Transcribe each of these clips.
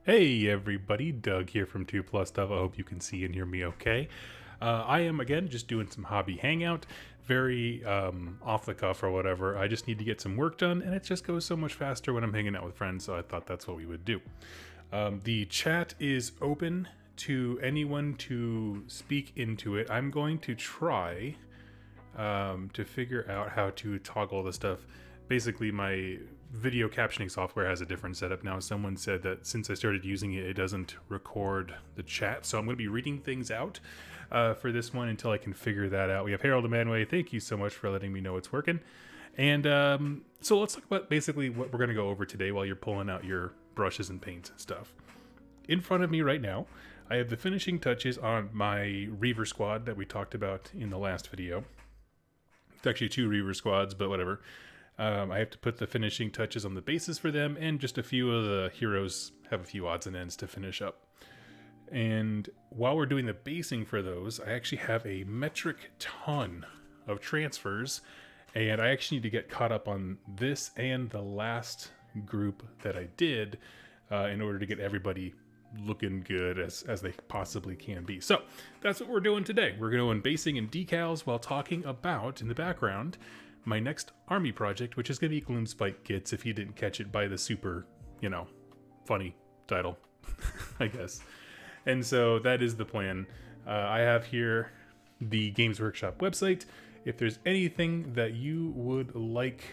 Hey everybody, Doug here from 2 Plus Stuff. I hope you can see and hear me okay. I am again just doing some hobby hangout, very off the cuff or whatever. I just need to get some work done, and it just goes so much faster when I'm hanging out with friends, so I thought that's what we would do. The chat is open to anyone to speak into it. I'm going to try to figure out how to toggle the stuff. Basically, my video captioning software has a different setup now. Someone said that since I started using it, it doesn't record the chat. So I'm going to be reading things out for this one until I can figure that out. We have Harold Emanway. Thank you so much for letting me know it's working. And so let's talk about basically what we're going to go over today while you're pulling out your brushes and paints and stuff. In front of me right now, I have the finishing touches on my Reaver squad that we talked about in the last video. It's actually 2 Reaver squads, but whatever. I have to put the finishing touches on the bases for them, and just a few of the heroes have a few odds and ends to finish up. And while we're doing the basing for those, I actually have a metric ton of transfers, and I actually need to get caught up on this and the last group that I did in order to get everybody looking good as they possibly can be. So that's what we're doing today. We're going basing and decals while talking about, in the background, my next army project, which is going to be Gloomspite Gitz, if you didn't catch it by the super, funny title, I guess. And so that is the plan. I have here the Games Workshop website. If there's anything that you would like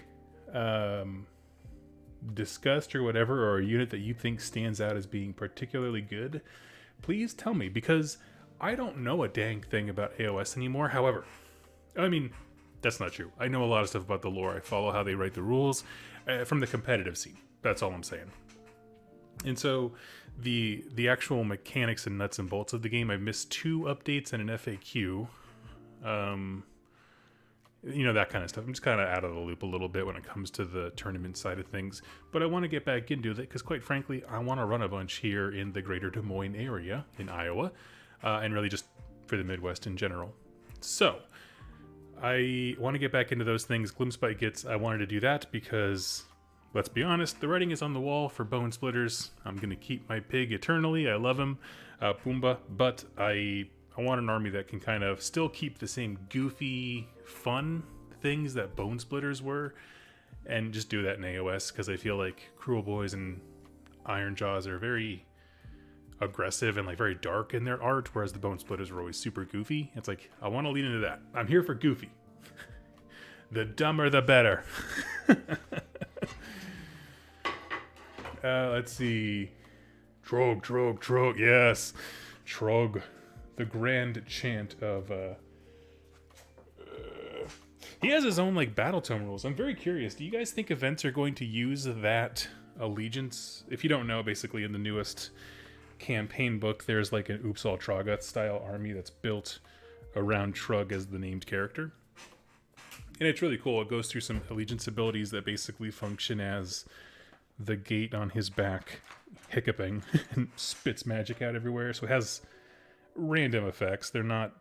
discussed or whatever, or a unit that you think stands out as being particularly good, please tell me, because I don't know a dang thing about AOS anymore. However, that's not true. I know a lot of stuff about the lore. I follow how they write the rules from the competitive scene. That's all I'm saying. And so the actual mechanics and nuts and bolts of the game, I've missed 2 updates and an FAQ. That kind of stuff. I'm just kind of out of the loop a little bit when it comes to the tournament side of things. But I want to get back into it because, quite frankly, I want to run a bunch here in the greater Des Moines area in Iowa, and really just for the Midwest in general. So I want to get back into those things. Gloomspite Gitz, I wanted to do that because, let's be honest, the writing is on the wall for Bone Splitters. I'm going to keep my pig eternally. I love him, Pumbaa, but I want an army that can kind of still keep the same goofy, fun things that Bone Splitters were, and just do that in AOS, because I feel like Cruel Boys and Iron Jaws are very aggressive and very dark in their art, whereas the Bone Splitters were always super goofy. It's like, I want to lean into that. I'm here for goofy. The dumber the better. Let's see. Trog, yes. Trog, the grand chant of he has his own battle tome rules. I'm very curious, do you guys think events are going to use that allegiance? If you don't know, basically in the newest campaign book, there's an Upsal Tragoth style army that's built around Trug as the named character, and it's really cool. It goes through some allegiance abilities that basically function as the gate on his back hiccuping and spits magic out everywhere. So it has random effects. They're not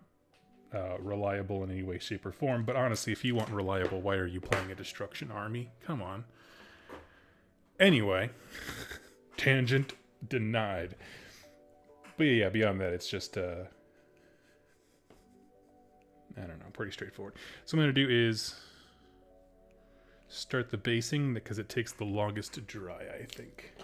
reliable in any way, shape, or form, but honestly, if you want reliable, why are you playing a destruction army? Come on. Anyway, tangent denied. But yeah, beyond that, it's just, I don't know, pretty straightforward. So what I'm going to do is start the basing, because it takes the longest to dry, I think.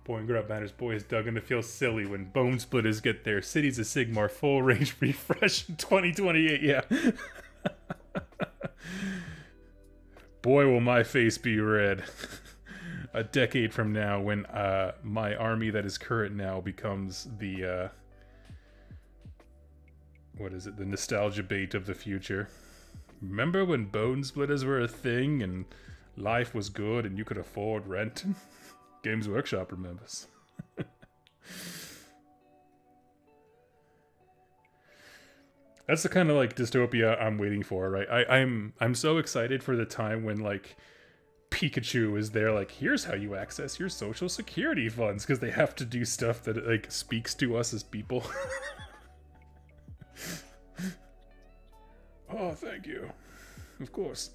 Boy and Grub Matters, boy, is Doug going to feel silly when Bone Splitters get their Cities of Sigmar full range refresh in 2028, yeah. Boy, will my face be red. A decade from now, when my army that is current now becomes the the nostalgia bait of the future. Remember when Bone Splitters were a thing and life was good and you could afford rent? Games Workshop remembers. That's the kind of dystopia I'm waiting for, right? I'm so excited for the time when Pikachu is there, here's how you access your social security funds, because they have to do stuff that speaks to us as people. Oh, thank you. Of course.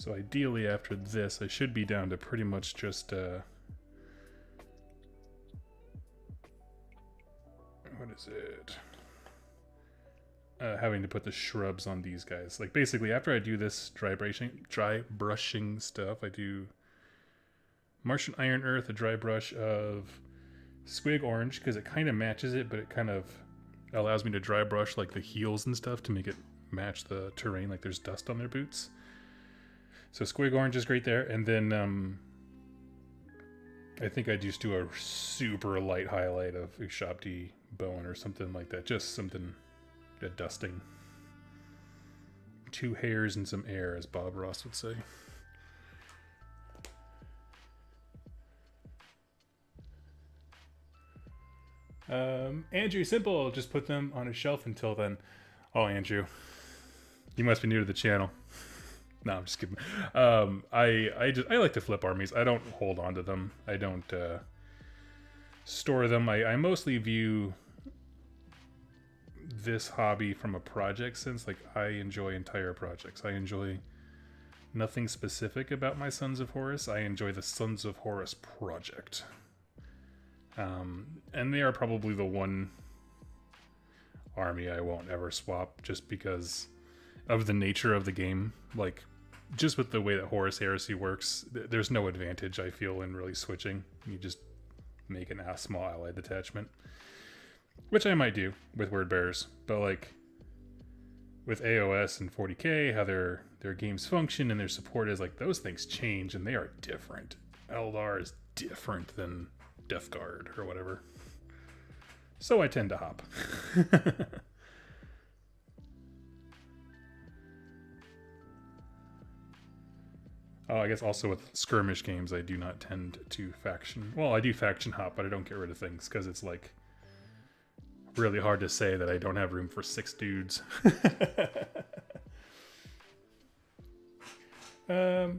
So ideally after this, I should be down to pretty much just, what is it? Having to put the shrubs on these guys. Like basically after I do this dry brushing stuff, I do Martian Iron Earth, a dry brush of Squig Orange, because it kind of matches it, but it kind of allows me to dry brush like the heels and stuff to make it match the terrain, like there's dust on their boots. So Squig Orange is great there. And then I think I just do a super light highlight of Ushabti Bone or something like that. Just something, a dusting. 2 hairs and some air, as Bob Ross would say. Andrew Simple, just put them on a shelf until then. Oh, Andrew, you must be new to the channel. No, I'm just kidding. I like to flip armies. I don't hold on to them. I don't store them. I mostly view this hobby from a project sense. Like, I enjoy entire projects. I enjoy nothing specific about my Sons of Horus. I enjoy the Sons of Horus project. And they are probably the one army I won't ever swap, just because of the nature of the game. Like, just with the way that Horus Heresy works, there's no advantage, I feel, in really switching. You just make a small allied detachment, which I might do with Word Bearers, but like with AOS and 40k, how their games function and their support is, like, those things change and they are different. Eldar is different than Death Guard or whatever. So I tend to hop. Oh, I guess also with skirmish games, I do not tend to faction. Well, I do faction hop, but I don't get rid of things because it's like really hard to say that I don't have room for 6 dudes. I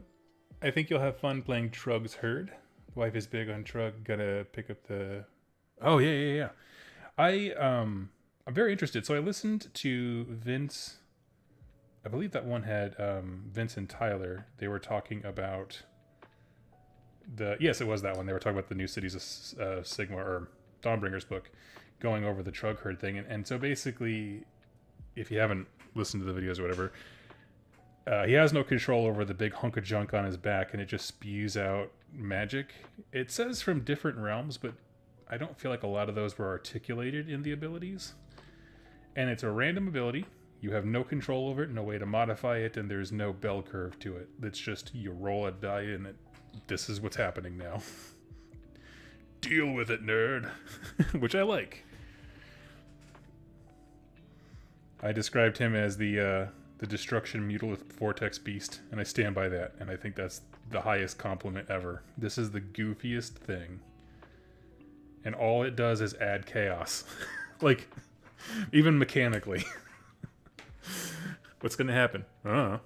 think you'll have fun playing Trug's Herd. Wife is big on Trug. Gotta pick up the... Oh, yeah. I'm very interested. So I listened to Vince... I believe that one had Vince and Tyler. They were talking about the... Yes, it was that one. They were talking about the New Cities of Sigma, or Dawnbringer's book, going over the Trug Herd thing. And so basically, if you haven't listened to the videos or whatever, he has no control over the big hunk of junk on his back, and it just spews out magic. It says from different realms, but I don't feel like a lot of those were articulated in the abilities. And it's a random ability. You have no control over it, no way to modify it, and there's no bell curve to it. It's just you roll a die and this is what's happening now. Deal with it, nerd. Which I like. I described him as the Destruction Mutalith Vortex Beast, and I stand by that, and I think that's the highest compliment ever. This is the goofiest thing, and all it does is add chaos. Like, even mechanically. What's gonna happen? I don't know.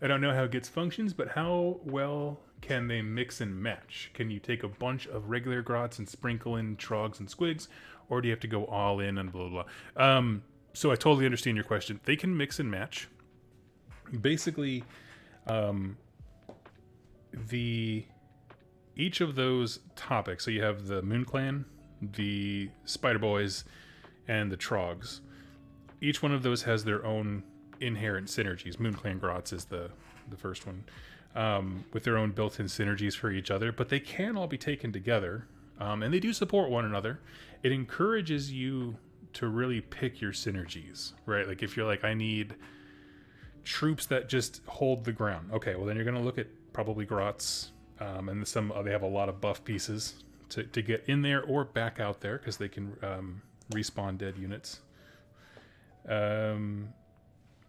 I don't know how Gitz functions, but how well can they mix and match? Can you take a bunch of regular grots and sprinkle in trogs and squigs, or do you have to go all in and blah, blah, blah? So I totally understand your question. They can mix and match. Basically, each of those topics, so you have the Moon Clan, the Spider Boys, and the Trogs. Each one of those has their own inherent synergies. Moon Clan Grots is the first one, with their own built-in synergies for each other, but they can all be taken together, and they do support one another. It encourages you to really pick your synergies, right? Like if you're like, I need troops that just hold the ground. Okay, well then you're going to look at probably Grots, and they have a lot of buff pieces to get in there or back out there, because they can respawn dead units.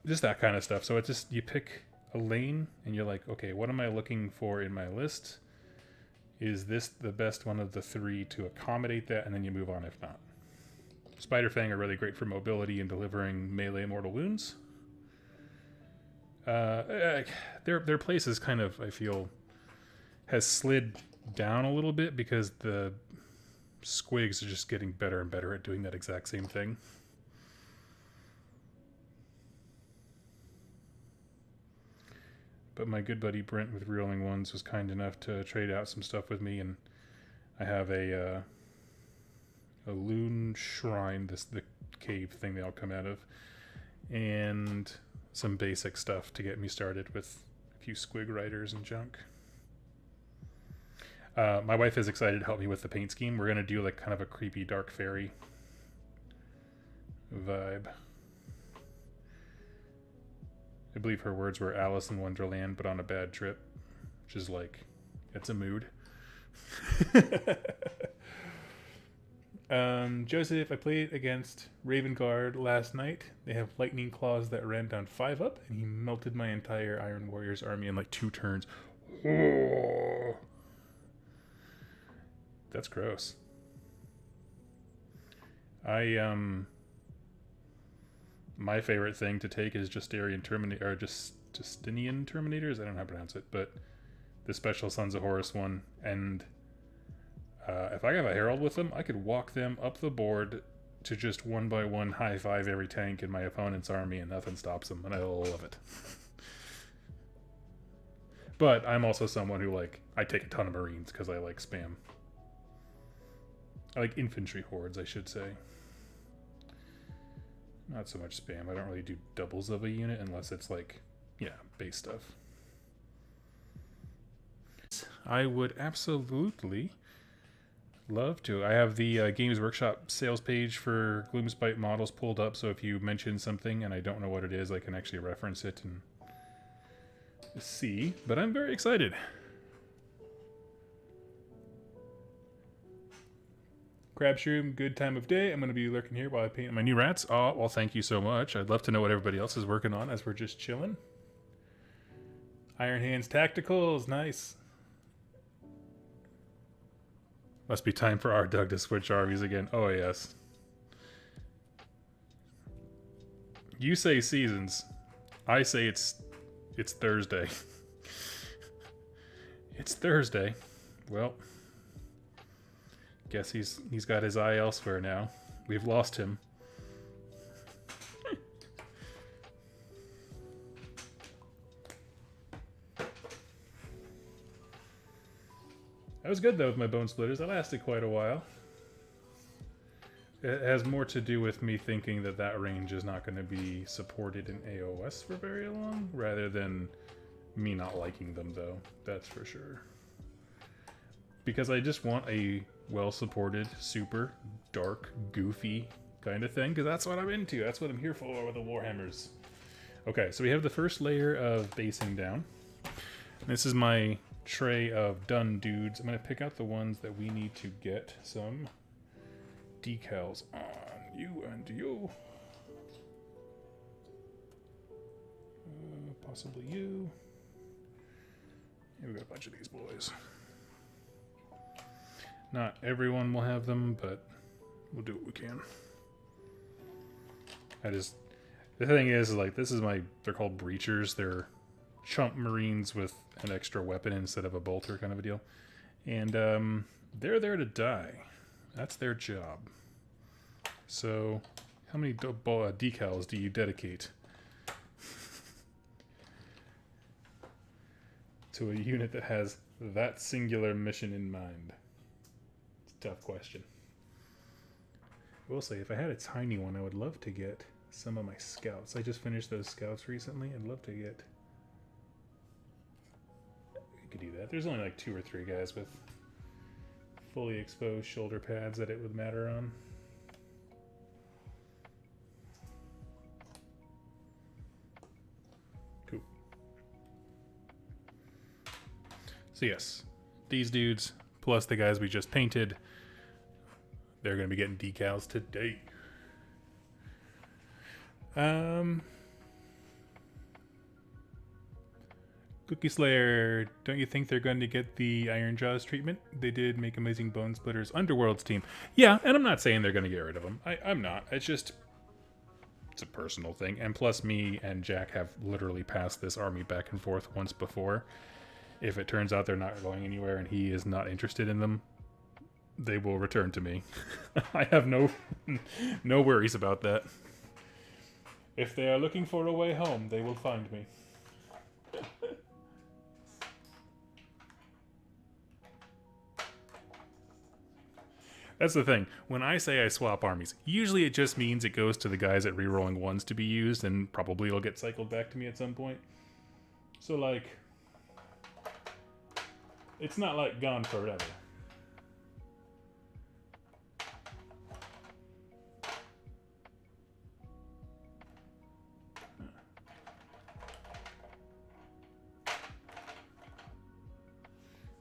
Just that kind of stuff. So it's just, you pick a lane and you're like, okay, what am I looking for in my list? Is this the best one of the 3 to accommodate that? And then you move on if not. Spiderfang are really great for mobility and delivering melee mortal wounds. Their place is kind of, I feel, has slid down a little bit because the squigs are just getting better and better at doing that exact same thing. but my good buddy Brent with Reeling Ones was kind enough to trade out some stuff with me, and I have a loon shrine, the cave thing they all come out of, and some basic stuff to get me started with a few squig riders and junk. My wife is excited to help me with the paint scheme. We're going to do like kind of a creepy dark fairy vibe. I believe her words were Alice in Wonderland, but on a bad trip, which is like, it's a mood. Joseph, I played against Raven Guard last night. They have lightning claws that ran down 5 up, and he melted my entire Iron Warriors army in like 2 turns. Oh. That's gross. My favorite thing to take is Justinian Terminators. I don't know how to pronounce it, but the special Sons of Horus one. And if I have a Herald with them, I could walk them up the board to just 1 by 1 high five every tank in my opponent's army, and nothing stops them, and I love it. But I'm also someone who, like, I take a ton of Marines because I like spam. I like infantry hordes, I should say. Not so much spam. I don't really do doubles of a unit unless it's like, yeah, base stuff. I would absolutely love to. I have the Games Workshop sales page for Gloomspite models pulled up, so if you mention something and I don't know what it is, I can actually reference it and see. But I'm very excited. Crabshroom, good time of day. I'm going to be lurking here while I paint my new rats. Oh, well, thank you so much. I'd love to know what everybody else is working on as we're just chilling. Iron Hands Tacticals, nice. Must be time for our Doug to switch armies again. Oh, yes. You say seasons. I say it's Thursday. It's Thursday. Well, guess he's got his eye elsewhere now. We've lost him. That was good though with my bone splitters. That lasted quite a while. It has more to do with me thinking that range is not going to be supported in AOS for very long, rather than me not liking them though. That's for sure. Because I just want a well-supported, super dark, goofy kind of thing, because that's what I'm into. That's what I'm here for with the Warhammers. Okay, so we have the first layer of basing down. This is my tray of done dudes. I'm going to pick out the ones that we need to get some decals on. You and you. Possibly you. Yeah, we got a bunch of these boys. Not everyone will have them, but we'll do what we can. The thing is, like, this is they're called breachers. They're chump marines with an extra weapon instead of a bolter kind of a deal. And they're there to die. That's their job. So, how many decals do you dedicate to a unit that has that singular mission in mind? Tough question. I will say, if I had a tiny one, I would love to get some of my scouts. I just finished those scouts recently. I'd love to get... I could do that. There's only like 2 or 3 guys with fully exposed shoulder pads that it would matter on. Cool. So yes, these dudes, plus the guys we just painted, they're going to be getting decals today. Cookie Slayer, don't you think they're going to get the Iron Jaws treatment? They did make Amazing Bone Splitters Underworld's team. Yeah, and I'm not saying they're going to get rid of them. I'm not. It's a personal thing. And plus, me and Jack have literally passed this army back and forth once before. If it turns out they're not going anywhere and he is not interested in them, they will return to me. I have no worries about that. If they are looking for a way home, they will find me. That's the thing. When I say I swap armies, usually it just means it goes to the guys at rerolling ones to be used, and probably it'll get cycled back to me at some point. So, like, it's not like gone forever.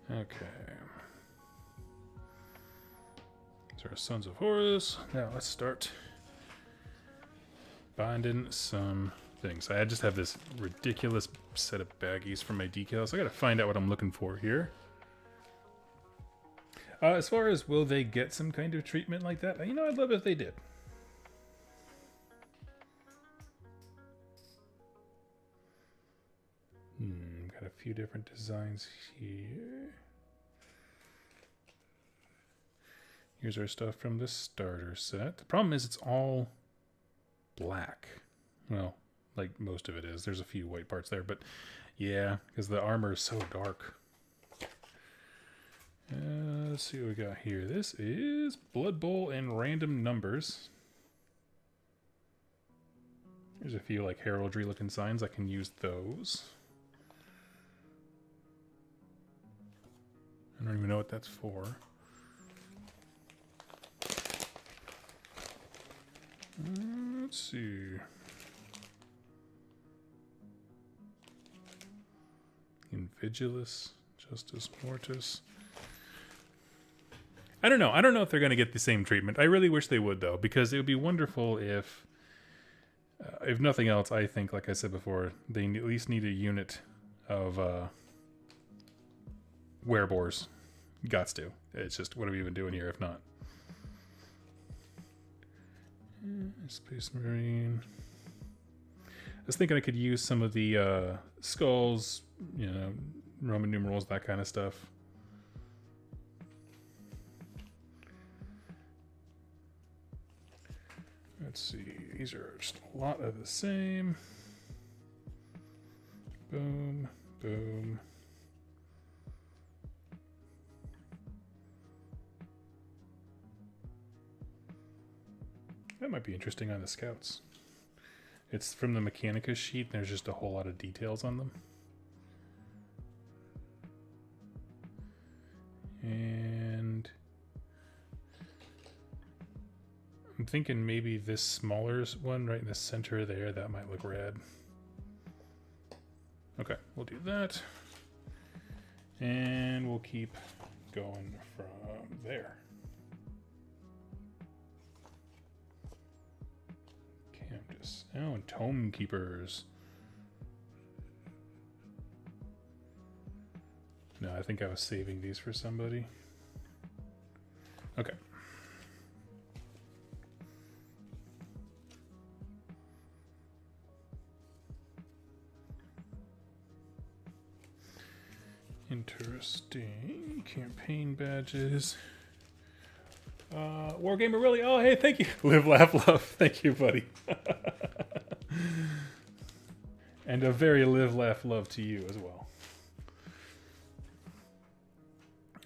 Okay. These are Sons of Horus. Now let's start binding some things. I just have this ridiculous set of baggies for my decals. I gotta find out what I'm looking for here. As far as will they get some kind of treatment like that, you know, I'd love if they did. Got a few different designs here. Here's our stuff from the starter set. The problem is it's all black. Well, like most of it is. There's a few white parts there, but yeah, because the armor is so dark. Let's see what we got here. This is Blood Bowl and random numbers. There's a few like heraldry looking signs. I can use those. I don't even know what that's for. Let's see. Invigilus, Justice Mortis. I don't know. I don't know if they're going to get the same treatment. I really wish they would, though, because it would be wonderful if nothing else, I think, like I said before, they at least need a unit of werebores. Gots to. It's just, what are we even doing here if not? Space Marine. I was thinking I could use some of the skulls, you know, Roman numerals, that kind of stuff. Let's see. These are just a lot of the same. Boom, boom. That might be interesting on the scouts. It's from the Mechanicus sheet, and there's just a whole lot of details on them. And I'm thinking maybe this smaller one right in the center there, that might look rad. Okay, we'll do that. And we'll keep going from there. Oh, and Tome Keepers. No, I think I was saving these for somebody. Okay. Interesting. Campaign badges. Wargamer really? Oh, hey, thank you. Live, laugh, love. Thank you, buddy. And a very live, laugh, love to you as well.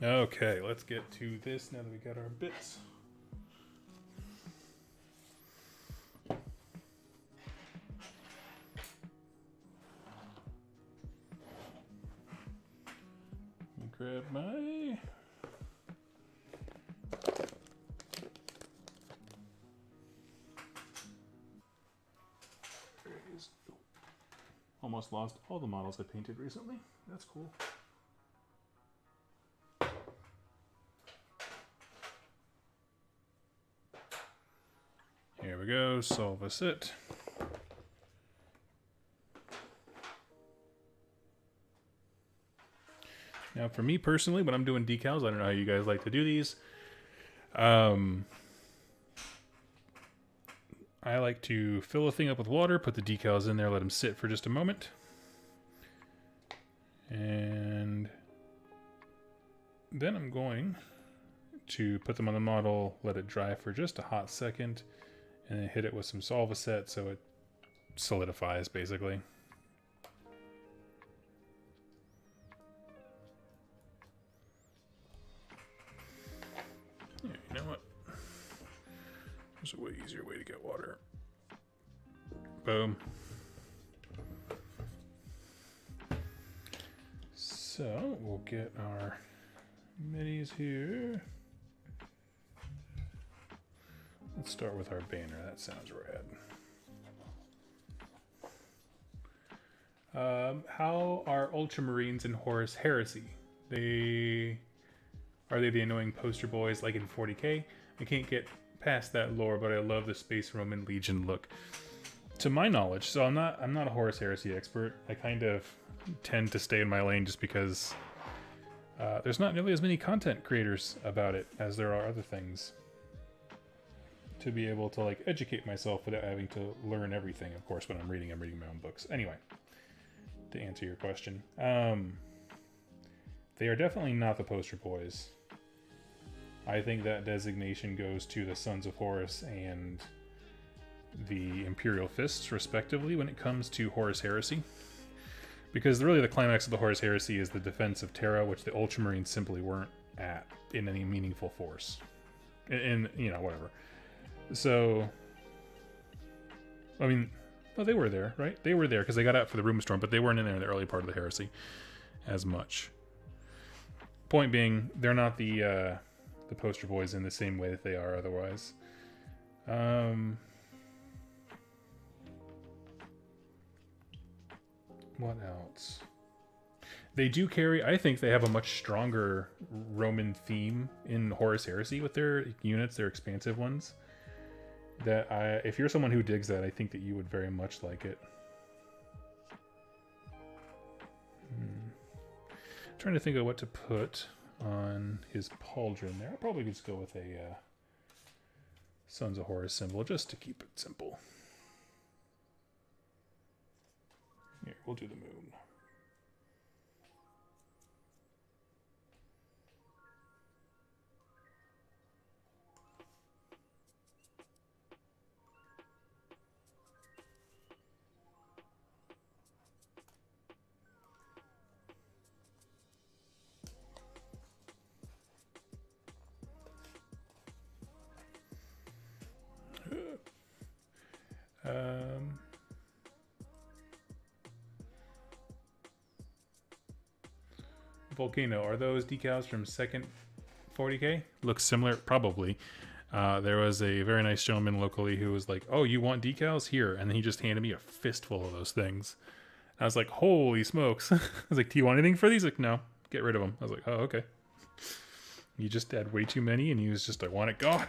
Okay, let's get to this now that we got our bits. Grab my... Almost lost all the models I painted recently. That's cool. Here we go, solve a set. Now for me personally, when I'm doing decals, I don't know how you guys like to do these. I like to fill a thing up with water, put the decals in there, let them sit for just a moment. And then I'm going to put them on the model, let it dry for just a hot second, and then hit it with some Solvacet so it solidifies, basically. Yeah, you know what? There's a way easier way to get water. Boom. So we'll get our minis here. Let's start with our banner. That sounds rad. How are Ultramarines in Horus Heresy? Are they the annoying poster boys like in 40k? I can't get past that lore, but I love the Space Roman Legion look. To my knowledge, so I'm not a Horus Heresy expert. I kind of tend to stay in my lane just because there's not nearly as many content creators about it as there are other things. To be able to like educate myself without having to learn everything. Of course, when I'm reading my own books. Anyway, to answer your question, they are definitely not the poster boys. I think that designation goes to the Sons of Horus and the Imperial Fists, respectively, when it comes to Horus Heresy. Because really the climax of the Horus Heresy is the defense of Terra, which the Ultramarines simply weren't at in any meaningful force. And you know, whatever. So, I mean, well, they were there, right? They were there because they got out for the Rumor Storm, but they weren't in there in the early part of the Heresy as much. Point being, they're not the poster boys in the same way that they are otherwise. What else? They do carry, I think they have a much stronger Roman theme in Horus Heresy with their units, their expansive ones. That if you're someone who digs that, I think that you would very much like it. Trying to think of what to put on his pauldron there. I'll probably just go with a Sons of Horus symbol just to keep it simple. Here, we'll do the moon. Volcano, are those decals from second 40k? Looks similar, probably. There was a very nice gentleman locally who was like, "Oh, you want decals? Here," and then he just handed me a fistful of those things. I was like, "Holy smokes!" I was like, "Do you want anything for these?" Like, "No, get rid of them." I was like, "Oh, okay." You just had way too many, and he was just, "I want it gone."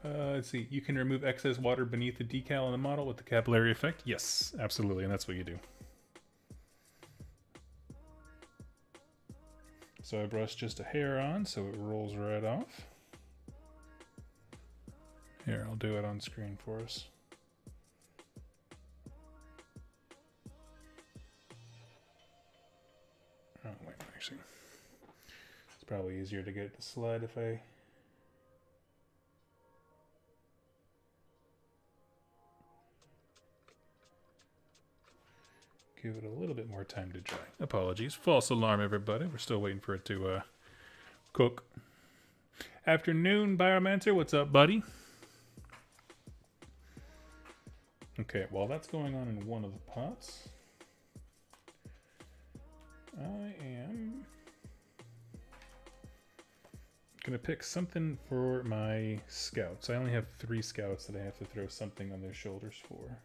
Let's see. You can remove excess water beneath the decal on the model with the capillary effect. Yes, absolutely, and that's what you do. So I brush just a hair on so it rolls right off. Here, I'll do it on screen for us. Oh, wait, actually. It's probably easier to get it to slide if I... give it a little bit more time to dry. Apologies. False alarm, everybody. We're still waiting for it to cook. Afternoon, Biomancer. What's up, buddy? Okay, while that's going on in one of the pots, I am going to pick something for my scouts. I only have 3 scouts that I have to throw something on their shoulders for.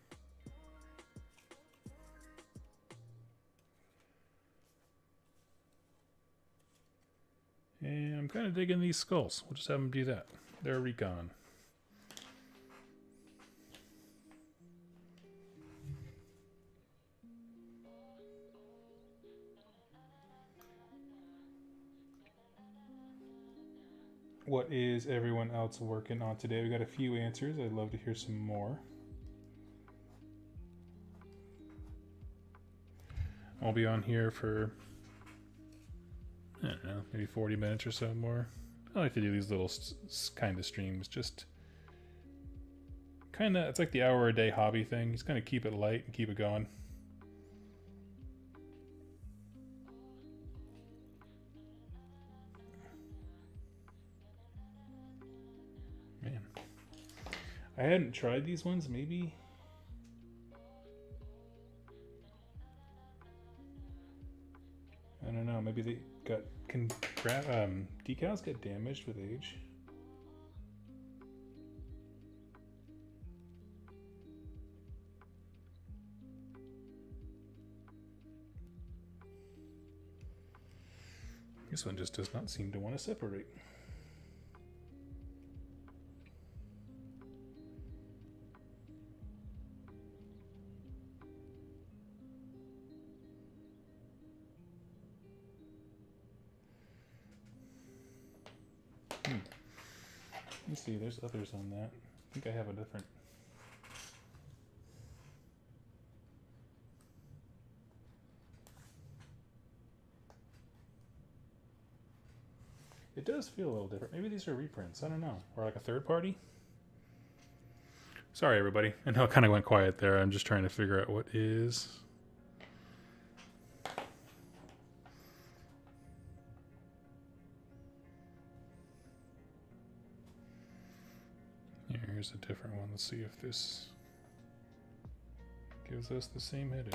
And I'm kind of digging these skulls. We'll just have them do that. They're recon. What is everyone else working on today? We got a few answers. I'd love to hear some more. I'll be on here for, I don't know, maybe 40 minutes or so more. I like to do these little kind of streams, just kind of, it's like the hour a day hobby thing. Just kind of keep it light and keep it going. I hadn't tried these ones, maybe. I don't know, maybe they got, decals get damaged with age? This one just does not seem to want to separate. Let's see, there's others on that. I think I have a different. It does feel a little different. Maybe these are reprints. I don't know. Or like a third party? Sorry, everybody. I know it kind of went quiet there. I'm just trying to figure out what is. Here's a different one. Let's see if this gives us the same headache.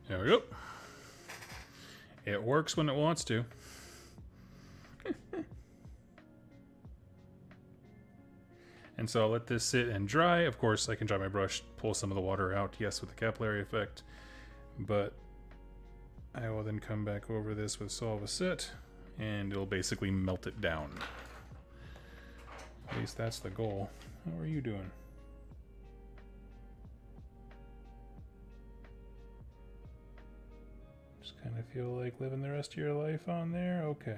There we go. It works when it wants to. And so I'll let this sit and dry. Of course, I can dry my brush, pull some of the water out, yes, with the capillary effect. But I will then come back over this with Solvacet, and it'll basically melt it down. At least that's the goal. How are you doing? Kind of feel like living the rest of your life on there? Okay.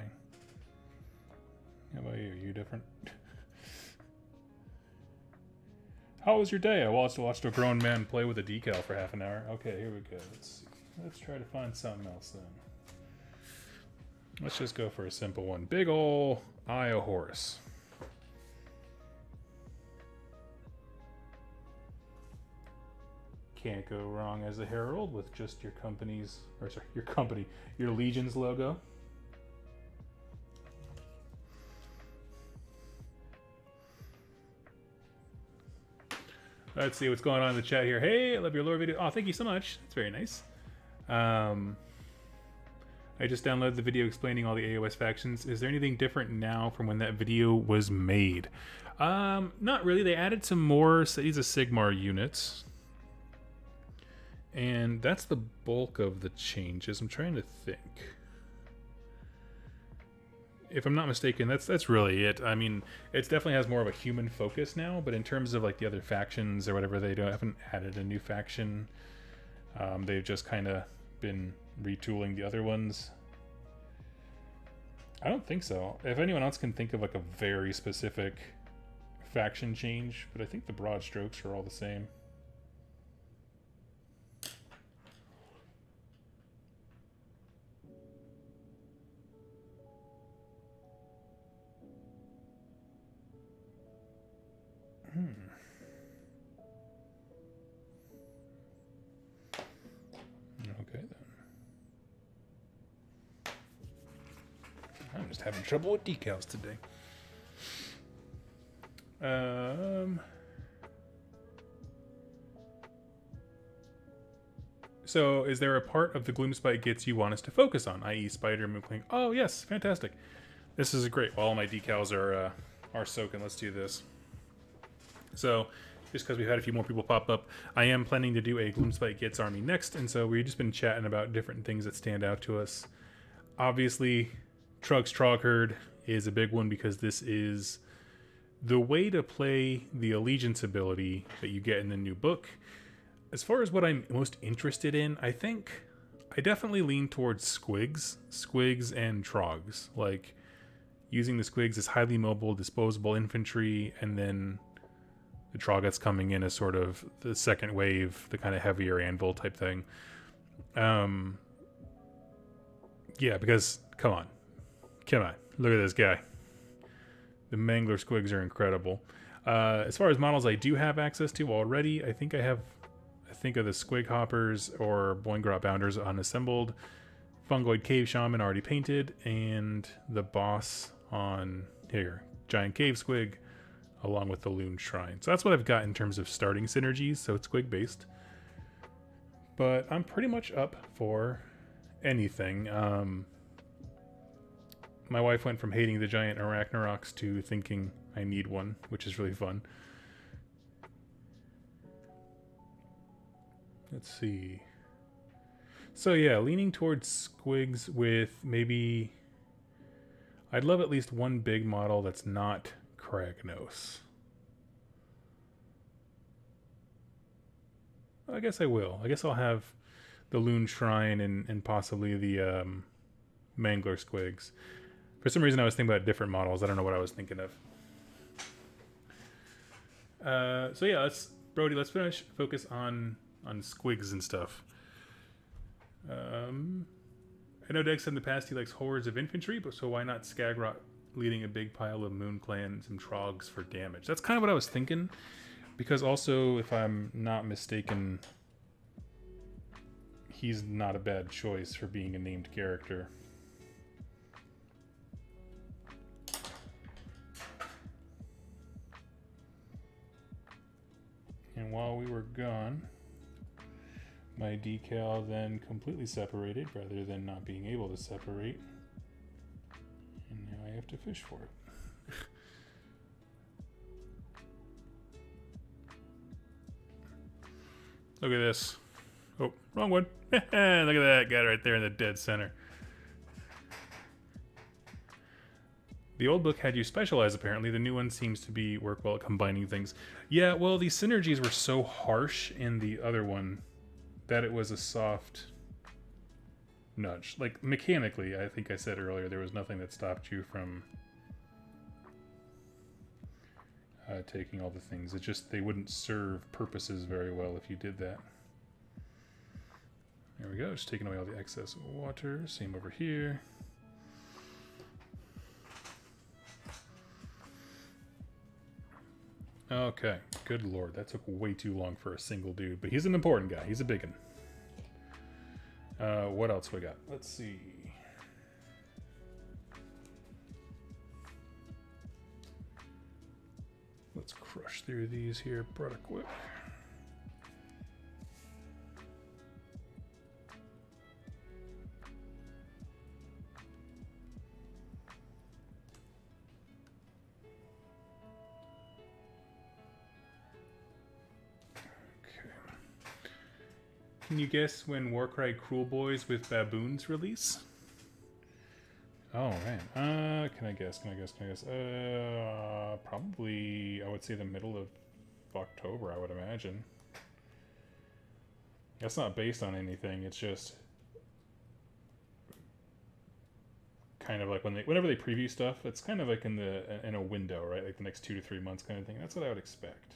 How about you? You different? How was your day? I watched a grown man play with a decal for half an hour. Okay, here we go. Let's see. Let's try to find something else then. Let's just go for a simple one. Big ol' Eye of Horus. Can't go wrong as a herald with just your company's, or sorry, your Legion's logo. Let's see what's going on in the chat here. Hey, I love your lore video. Oh, thank you so much. That's very nice. I just downloaded the video explaining all the AOS factions. Is there anything different now from when that video was made? Not really. They added some more Cities of Sigmar units. And that's the bulk of the changes. I'm trying to think. If I'm not mistaken, that's really it. I mean, it definitely has more of a human focus now, but in terms of like the other factions or whatever, haven't added a new faction. They've just kind of been retooling the other ones. I don't think so. If anyone else can think of like a very specific faction change, but I think the broad strokes are all the same. Okay then. I'm just having trouble with decals today. So is there a part of the Gloomspite Gitz you want us to focus on, i.e. Spider, Mookling? Oh yes, fantastic. This is great. While all my decals are soaking, let's do this. So, just because we've had a few more people pop up, I am planning to do a Gloomspite Gitz army next, and so we've just been chatting about different things that stand out to us. Obviously, Trug's Trogherd is a big one because this is the way to play the Allegiance ability that you get in the new book. As far as what I'm most interested in, I think I definitely lean towards Squigs and Trogs. Like, using the Squigs as highly mobile, disposable infantry, and then the Troggoths coming in as sort of the second wave, the kind of heavier anvil type thing. Yeah, because come on, look at this guy. The Mangler Squigs are incredible. As far as models I do have access to already, I think of the Squig Hoppers or Boingrot Bounders unassembled, Fungoid Cave Shaman already painted, and the boss on here, Giant Cave Squig, along with the Loon Shrine. So that's what I've got in terms of starting synergies, so it's Squig based. But I'm pretty much up for anything. My wife went from hating the giant Arachnaroks to thinking I need one, which is really fun. Let's see. So yeah, leaning towards Squigs with maybe... I'd love at least one big model that's not Kragnos. I guess I will. I guess I'll have the Loon Shrine and possibly the Mangler Squigs. For some reason I was thinking about different models. I don't know what I was thinking of. So yeah, Brody, let's focus on Squigs and stuff. I know Dex said in the past he likes hordes of infantry, but so why not Skagrot leading a big pile of Moon Clan and some Trogs for damage? That's kind of what I was thinking, because also, if I'm not mistaken, he's not a bad choice for being a named character. And while we were gone, my decal then completely separated rather than not being able to separate. And now I have to fish for it. Look at this. Oh, wrong one. Look at that. Got it right there in the dead center. The old book had you specialize, apparently. The new one seems to work well at combining things. Yeah, well, these synergies were so harsh in the other one that it was a soft nudge. Like, mechanically, I think I said earlier, there was nothing that stopped you from taking all the things. It just, they wouldn't serve purposes very well if you did that. There we go, just taking away all the excess water. Same over here. Okay, good lord, that took way too long for a single dude, but he's an important guy. He's a big one. What else we got? Let's see. Let's crush through these here pretty quick. Can you guess when Warcry Cruel Boys with Baboons release? Oh, man. Can I guess? Probably, I would say the middle of October, I would imagine. That's not based on anything. It's just kind of like whenever they preview stuff, it's kind of like in a window, right? Like the next 2 to 3 months kind of thing. That's what I would expect.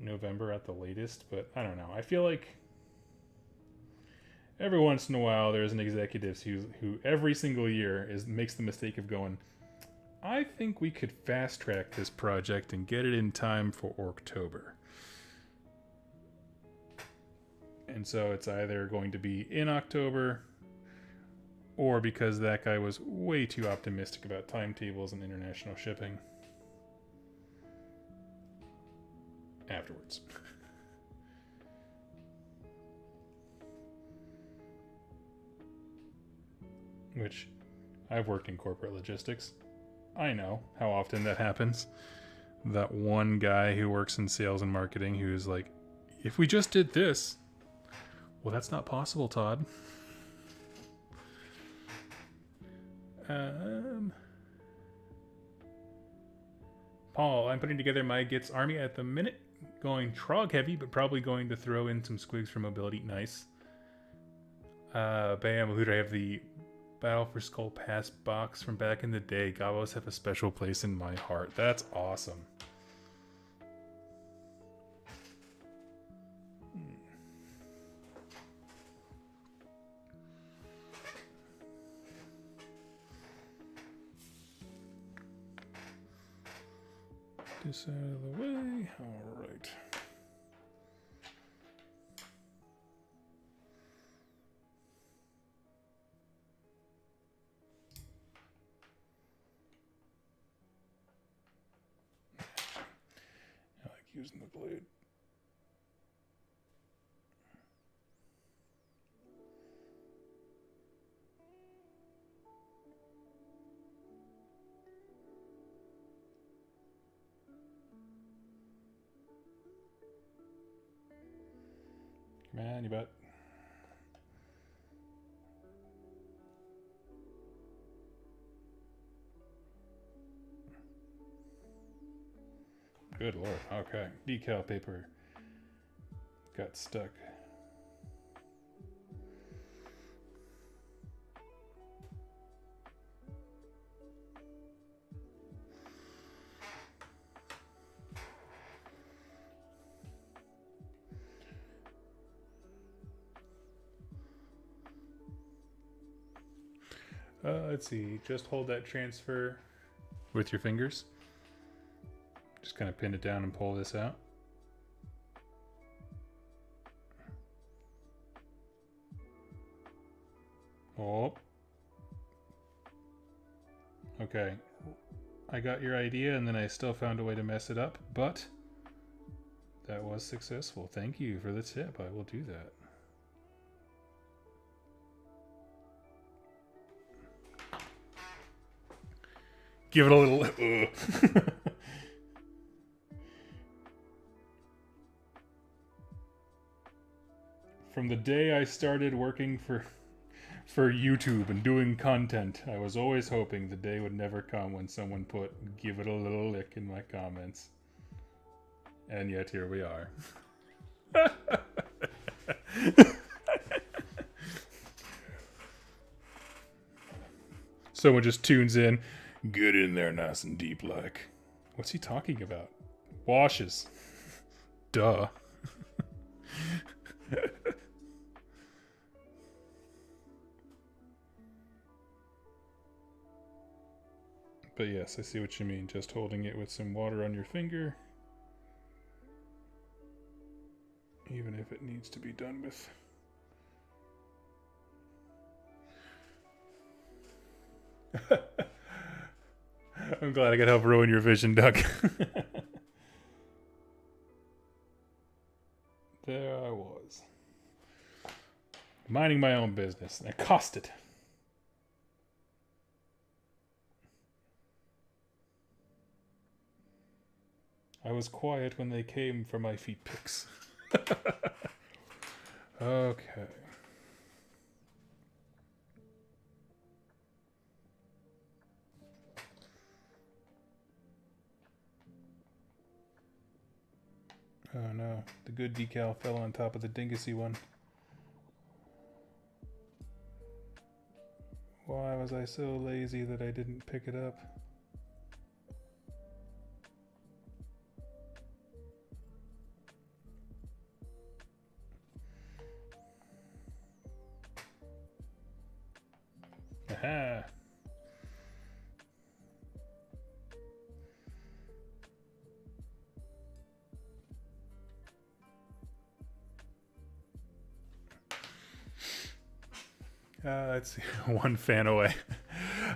November at the latest, but I don't know. I feel like every once in a while there's an executive who every single year makes the mistake of going, I think we could fast track this project and get it in time for October. And so it's either going to be in October, or because that guy was way too optimistic about timetables and international shipping, afterwards. Which, I've worked in corporate logistics. I know how often that happens. That one guy who works in sales and marketing who's like, if we just did this. Well, that's not possible, Todd. Paul, I'm putting together my Gitz army at the minute. Going Trog heavy, but probably going to throw in some Squigs for mobility. Nice. Bam, who do I have? The Battle for Skull Pass box from back in the day. Gavos have a special place in my heart. That's awesome. this out of the way. All right. I like using the blade. Man, you bet. Good lord. Okay. Decal paper got stuck. Let's see. Just hold that transfer with your fingers. Just kind of pin it down and pull this out. Oh. Okay. I got your idea and then I still found a way to mess it up, but that was successful. Thank you for the tip. I will do that. Give it a little... From the day I started working for YouTube and doing content, I was always hoping the day would never come when someone put "give it a little lick" in my comments. And yet here we are. Someone just tunes in. Get in there nice and deep like. What's he talking about? Washes. Duh. But yes, I see what you mean. Just holding it with some water on your finger. Even if it needs to be done with. I'm glad I could help ruin your vision, Doug. There I was. Minding my own business. And I cost it. I was quiet when they came for my feet pics. Okay. Oh no, the good decal fell on top of the dingussy one. Why was I so lazy that I didn't pick it up? Aha! Let's see, one fan away.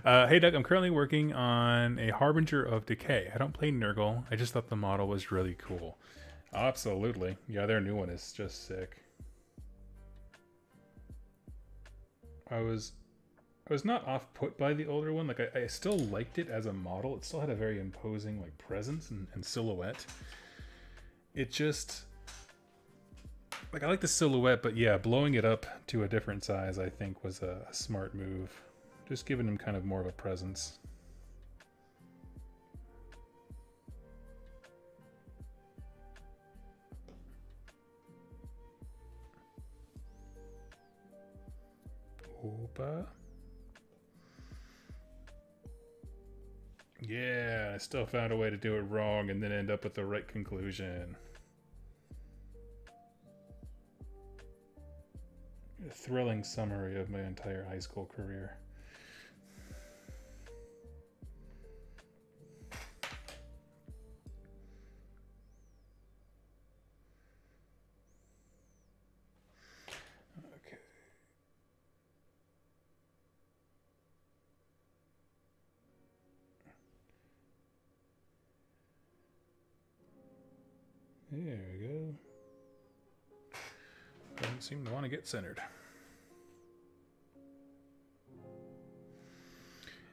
Hey Doug, I'm currently working on a Harbinger of Decay. I don't play Nurgle. I just thought the model was really cool. Absolutely. Yeah, their new one is just sick. I was not off put by the older one. Like I still liked it as a model. It still had a very imposing like presence and silhouette. It just like I like the silhouette, but yeah, blowing it up to a different size I think was a smart move. Just giving him kind of more of a presence. Opa. Yeah, I still found a way to do it wrong and then end up with the right conclusion. A thrilling summary of my entire high school career. There we go. Doesn't seem to want to get centered.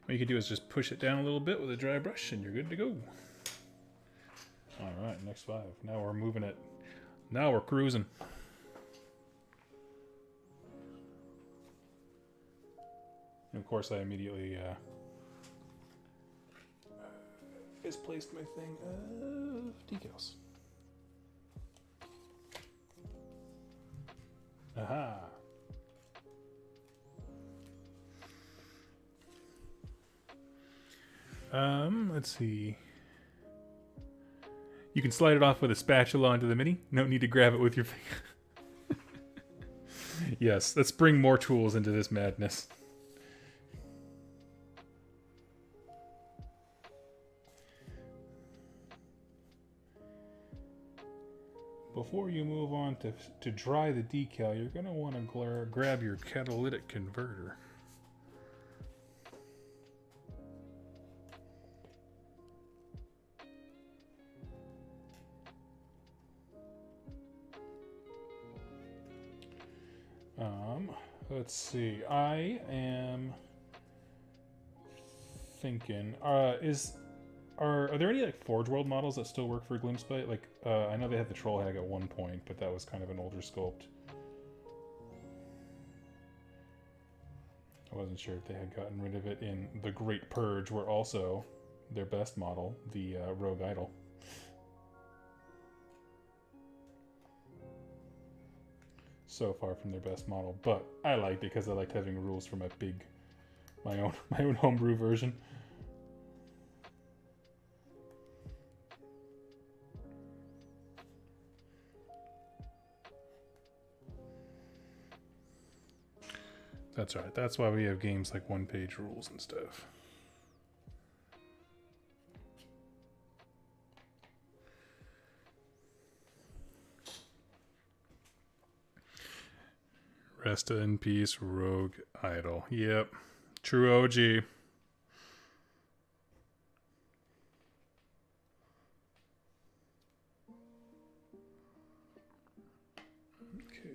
What you can do is just push it down a little bit with a dry brush and you're good to go. Alright, next 5. Now we're moving it. Now we're cruising. And of course I immediately misplaced my thing of decals. Aha! Let's see. You can slide it off with a spatula onto the mini. No need to grab it with your finger. Yes, let's bring more tools into this madness. Before you move on to dry the decal, you're going to want to grab your catalytic converter. Let's see. I am thinking. Are there any like Forge World models that still work for Gloomspite? Like, I know they had the Troll Hag at one point, but that was kind of an older sculpt. I wasn't sure if they had gotten rid of it in the Great Purge, where also their best model, the Rogue Idol. So far from their best model, but I liked it because I liked having rules for my own homebrew version. That's right. That's why we have games like one-page rules and stuff. Rest in peace, Rogue Idol. Yep. True OG. Okay,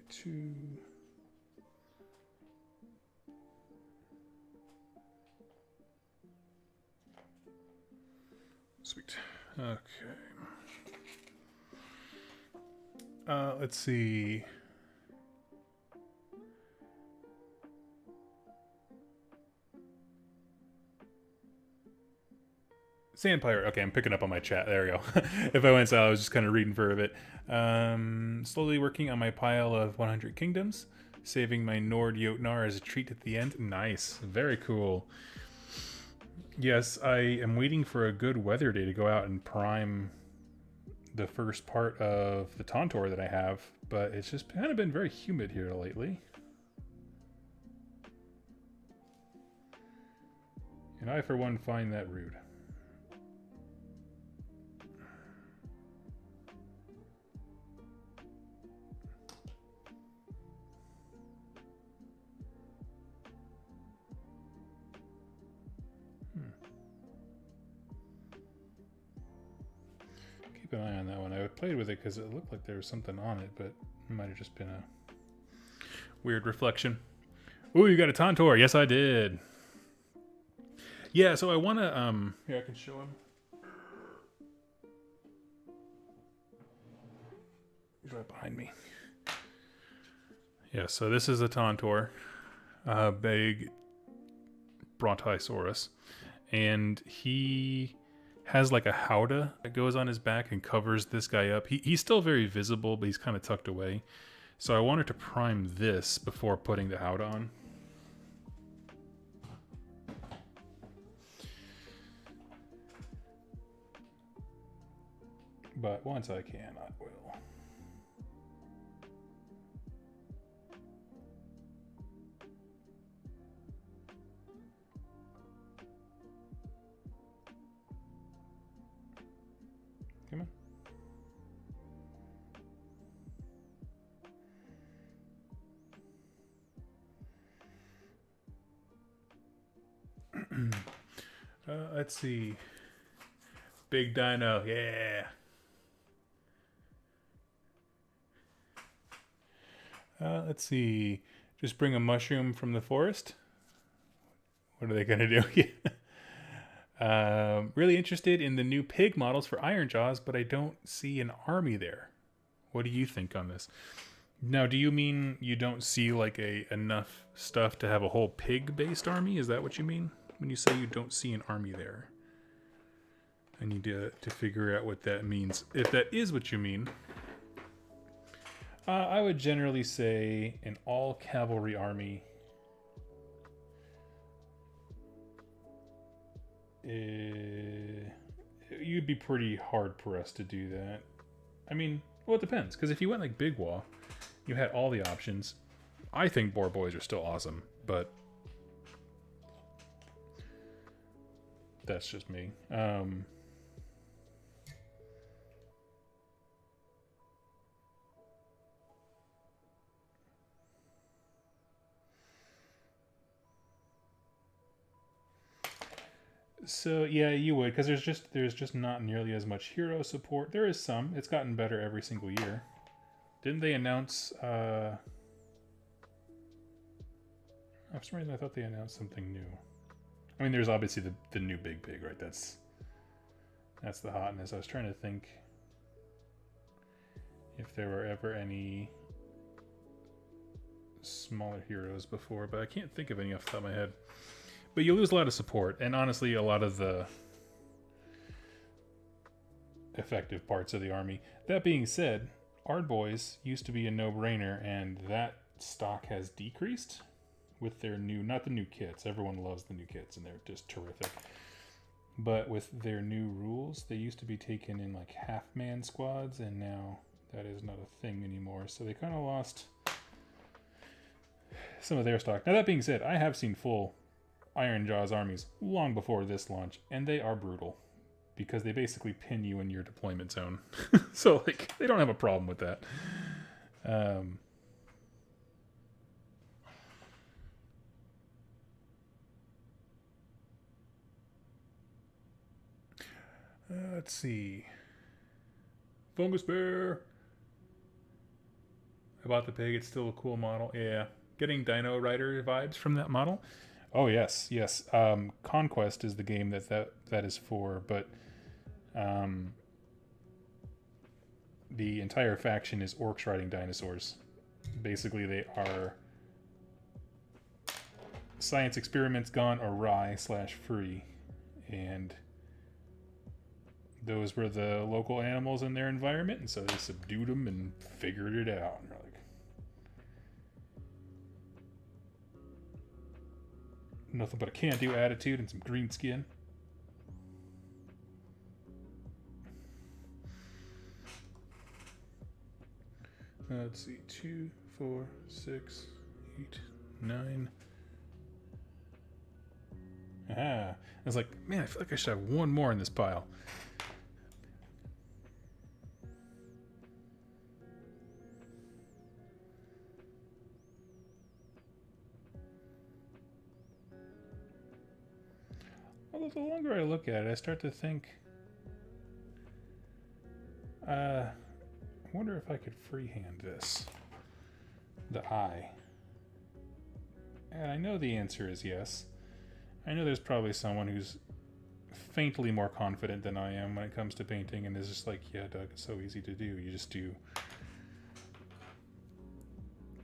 2. Sweet. Okay. Let's see. Sandpire. Okay, I'm picking up on my chat. There we go. If I went south, I was just kind of reading for a bit. Slowly working on my pile of 100 kingdoms. Saving my Nord Jotnar as a treat at the end. Nice. Very cool. Yes, I am waiting for a good weather day to go out and prime the first part of the Tantor that I have. But it's just kind of been very humid here lately. And I, for one, find that rude. Keep an eye on that one. I played with it because it looked like there was something on it, but it might have just been a weird reflection. Ooh, you got a Tantor. Yes, I did. Yeah, so I want to, here, I can show him. He's right behind me. Yeah, so this is a Tantor, big Brontosaurus, and he has like a howdah that goes on his back and covers this guy up. He's still very visible, but he's kind of tucked away. So I wanted to prime this before putting the howdah on. But once I can, I will. Come on. Let's see. Big Dino, yeah. Let's see. Just bring a mushroom from the forest. What are they going to do? Really interested in the new pig models for Iron Jaws, but I don't see an army there. What do you think on this? Now, do you mean you don't see like enough stuff to have a whole pig-based army? Is that what you mean when you say you don't see an army there? I need to figure out what that means. If that is what you mean, I would generally say an all-cavalry army. You'd be pretty hard pressed to do that. I mean, well, it depends. Because if you went like Big Wall, you had all the options. I think Boar Boys are still awesome, but that's just me. So yeah, you would, because there's just not nearly as much hero support. There is some. It's gotten better every single year. Didn't they announce? For some reason, I thought they announced something new. I mean, there's obviously the new Big Pig, right? That's the hotness. I was trying to think if there were ever any smaller heroes before, but I can't think of any off the top of my head. But you lose a lot of support, and honestly, a lot of the effective parts of the army. That being said, Ard Boys used to be a no-brainer, and that stock has decreased with their new, not the new kits. Everyone loves the new kits, and they're just terrific. But with their new rules, they used to be taken in like half-man squads, and now that is not a thing anymore. So they kind of lost some of their stock. Now, that being said, I have seen full Iron Jaws armies long before this launch, and they are brutal because they basically pin you in your deployment zone. So like they don't have a problem with that. Let's see. Fungus Bear. I bought the pig. It's still a cool model. Yeah, getting Dino Rider vibes from that model. Oh yes. Conquest is the game that is for, but the entire faction is orcs riding dinosaurs. Basically, they are science experiments gone awry / free, and those were the local animals in their environment, and so they subdued them and figured it out. And nothing but a can-do attitude and some green skin. Let's see, 2, 4, 6, 8, 9. I was like, man, I feel like I should have one more in this pile. Although the longer I look at it, I start to think, I wonder if I could freehand this. The eye. And I know the answer is yes. I know there's probably someone who's faintly more confident than I am when it comes to painting and is just like, yeah, Doug, it's so easy to do. You just do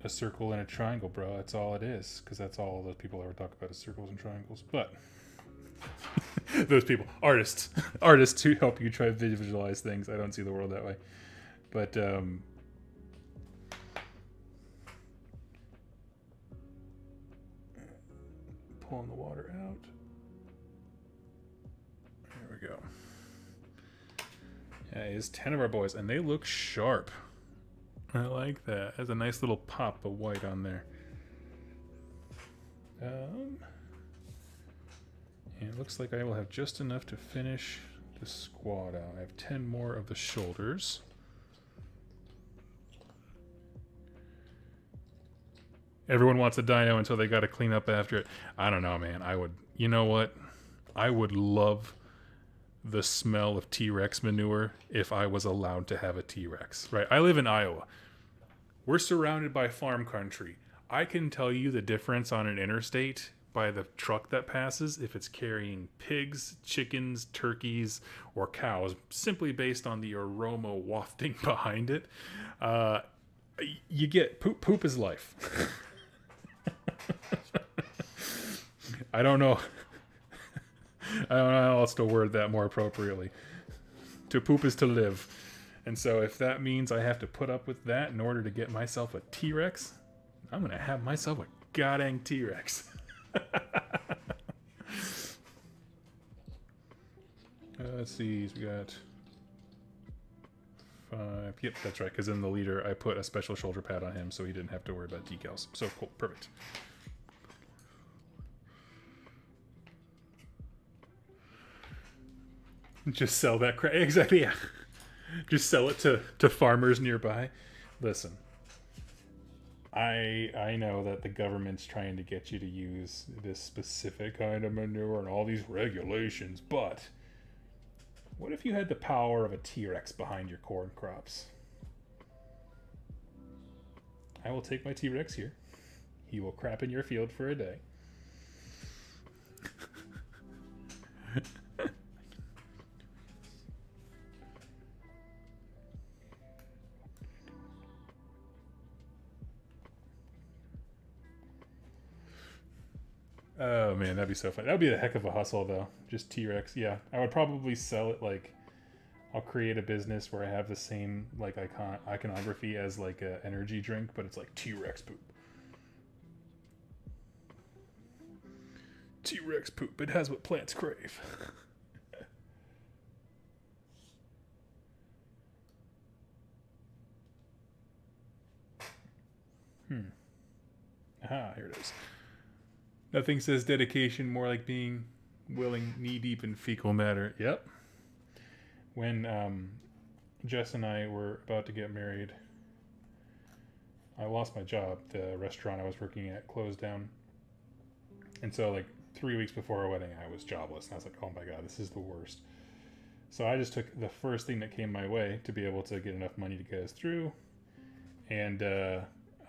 a circle and a triangle, bro. That's all it is. Because that's all those people ever talk about is circles and triangles. But those people, artists who help you try to visualize things. I don't see the world that way. But pulling the water out. There we go. Yeah, it's 10 of our boys, and they look sharp. I like that. Has a nice little pop of white on there. And it looks like I will have just enough to finish the squad out. I have 10 more of the shoulders. Everyone wants a dino until they got to clean up after it. I don't know, man. You know what? I would love the smell of T-Rex manure if I was allowed to have a T-Rex, right? I live in Iowa. We're surrounded by farm country. I can tell you the difference on an interstate by the truck that passes if it's carrying pigs, chickens, turkeys, or cows, simply based on the aroma wafting behind it. You get poop is life. I don't know. I don't know how else to word that more appropriately. To poop is to live. And so if that means I have to put up with that in order to get myself a T-Rex, I'm going to have myself a goddamn T-Rex. Let's see. We got 5. Yep, that's right. Because in the leader, I put a special shoulder pad on him so he didn't have to worry about decals. So cool. Perfect. Just sell that crap. Exactly, yeah. Just sell it to farmers nearby. Listen, I know that the government's trying to get you to use this specific kind of manure and all these regulations, but what if you had the power of a T-Rex behind your corn crops? I will take my T-Rex here. He will crap in your field for a day. Oh man, that'd be so fun. That'd be a heck of a hustle though. Just T-Rex. Yeah, I would probably sell it like I'll create a business where I have the same like iconography as like a energy drink, but it's like T-Rex poop. T-Rex poop. It has what plants crave. Aha, here it is. Nothing says dedication more like being willing knee deep in fecal matter. Yep. When Jess and I were about to get married, I lost my job. The restaurant I was working at closed down. And so like 3 weeks before our wedding, I was jobless. And I was like, oh my God, this is the worst. So I just took the first thing that came my way to be able to get enough money to get us through. And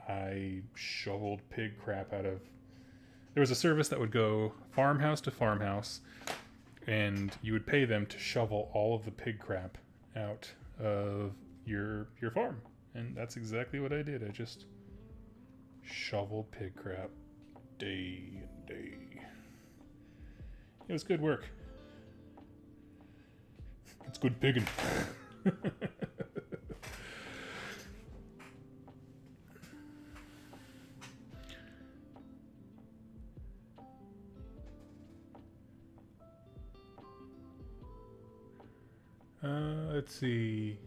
I shoveled pig crap out of... There was a service that would go farmhouse to farmhouse, and you would pay them to shovel all of the pig crap out of your farm. And that's exactly what I did. I just shoveled pig crap day and day. It was good work. It's good pigging. Let's see.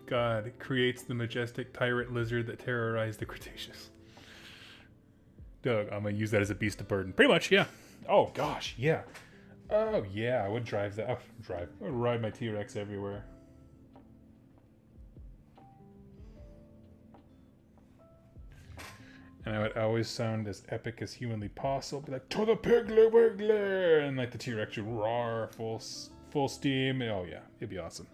God creates the majestic tyrant lizard that terrorized the Cretaceous. Doug, I'm gonna use that as a beast of burden. Pretty much, yeah. Oh gosh, yeah. Oh yeah, I would drive that. I would ride my T-Rex everywhere. And I would always sound as epic as humanly possible. Be like, to the Piggly Wiggly! And like the T-Rex would roar full steam. Oh yeah, it'd be awesome.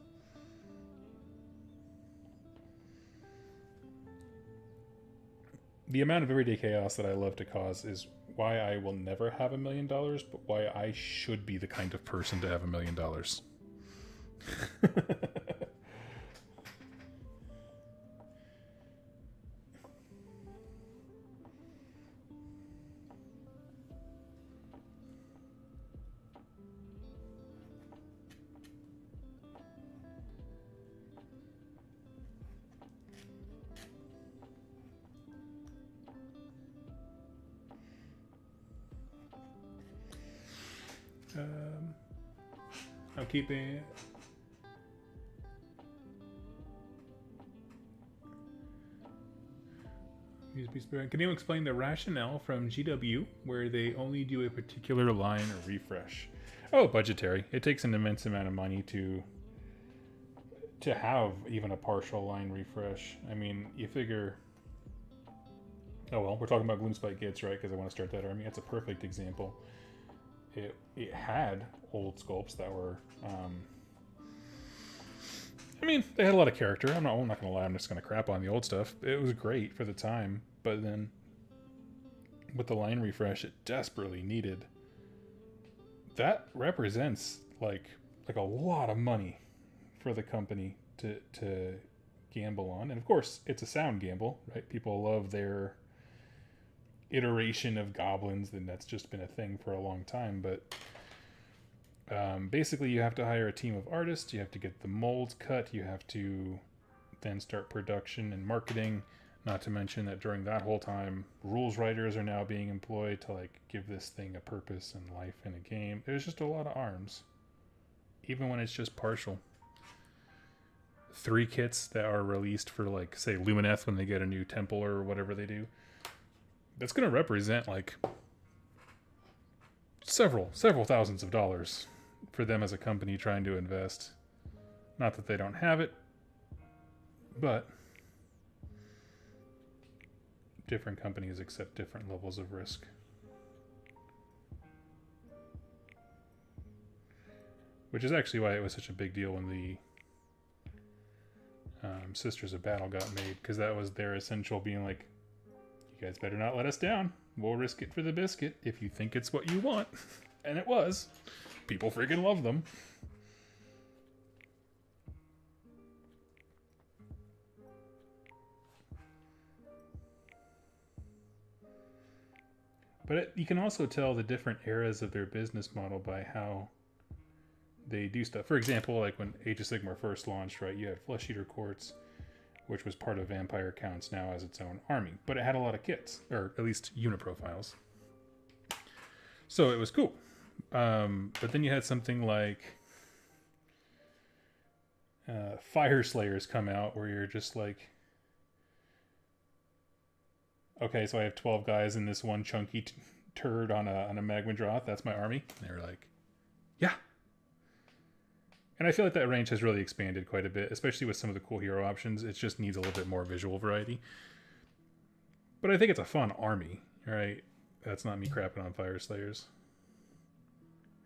The amount of everyday chaos that I love to cause is why I will never have $1 million, but why I should be the kind of person to have $1 million. I'm keeping... Can you explain the rationale from GW where they only do a particular line or refresh? Oh, budgetary. It takes an immense amount of money to have even a partial line refresh. I mean, you figure... Oh well, we're talking about Gloomspite Gitz, right? Because I want to start that army. That's a perfect example. It had old sculpts that were I mean, they had a lot of character. I'm not gonna lie. I'm just gonna crap on the old stuff. It was great for the time, but then with the line refresh, it desperately needed. That represents like a lot of money for the company to gamble on, and of course, it's a sound gamble, right? People love their iteration of goblins, and that's just been a thing for a long time. But basically, you have to hire a team of artists. You have to get the molds cut. You have to then start production and marketing. Not to mention that during that whole time, rules writers are now being employed to like give this thing a purpose and life in a game. There's just a lot of arms, even when it's just partial. 3 kits that are released for like say Lumineth when they get a new temple or whatever they do. That's going to represent like several thousands of dollars for them as a company trying to invest. Not that they don't have it, but different companies accept different levels of risk. Which is actually why it was such a big deal when the Sisters of Battle got made, because that was their essential being like, you guys better not let us down. We'll risk it for the biscuit if you think it's what you want. And it was. People freaking love them. But you can also tell the different eras of their business model by how they do stuff. For example, like when Age of Sigmar first launched, right, you had Flesh Eater Courts, which was part of Vampire Counts, now as its own army. But it had a lot of kits, or at least unit profiles. So it was cool. But then you had something like Fire Slayers come out, where you're just like, okay, so I have 12 guys in this one chunky turd on a Magmadroth. That's my army. And they were like, yeah. And I feel like that range has really expanded quite a bit, especially with some of the cool hero options. It just needs a little bit more visual variety. But I think it's a fun army, right? That's not me crapping on Fire Slayers.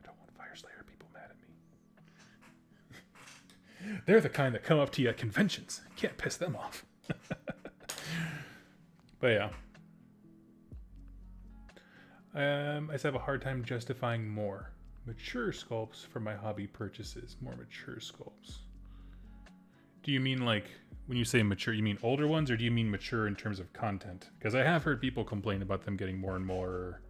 I don't want Fire Slayer people mad at me. They're the kind that come up to you at conventions. Can't piss them off. But yeah. I just have a hard time justifying more mature sculpts for my hobby purchases. More mature sculpts. Do you mean like, when you say mature, you mean older ones, or do you mean mature in terms of content? Because I have heard people complain about them getting more and more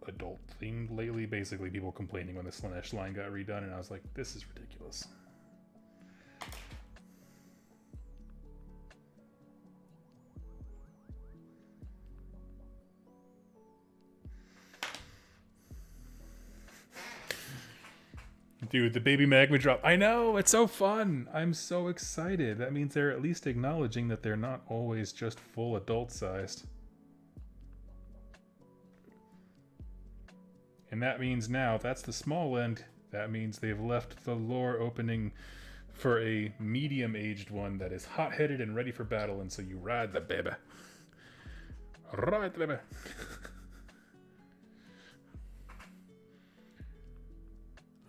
adult themed lately. Basically, people complaining when the Slanesh line got redone, and I was like, this is ridiculous. Dude, the baby Magmadroth. I know, it's so fun. I'm so excited. That means they're at least acknowledging that they're not always just full adult sized. And that means now, that's the small end. That means they've left the lore opening for a medium-aged one that is hot-headed and ready for battle, and so you ride the baby. Ride the baby.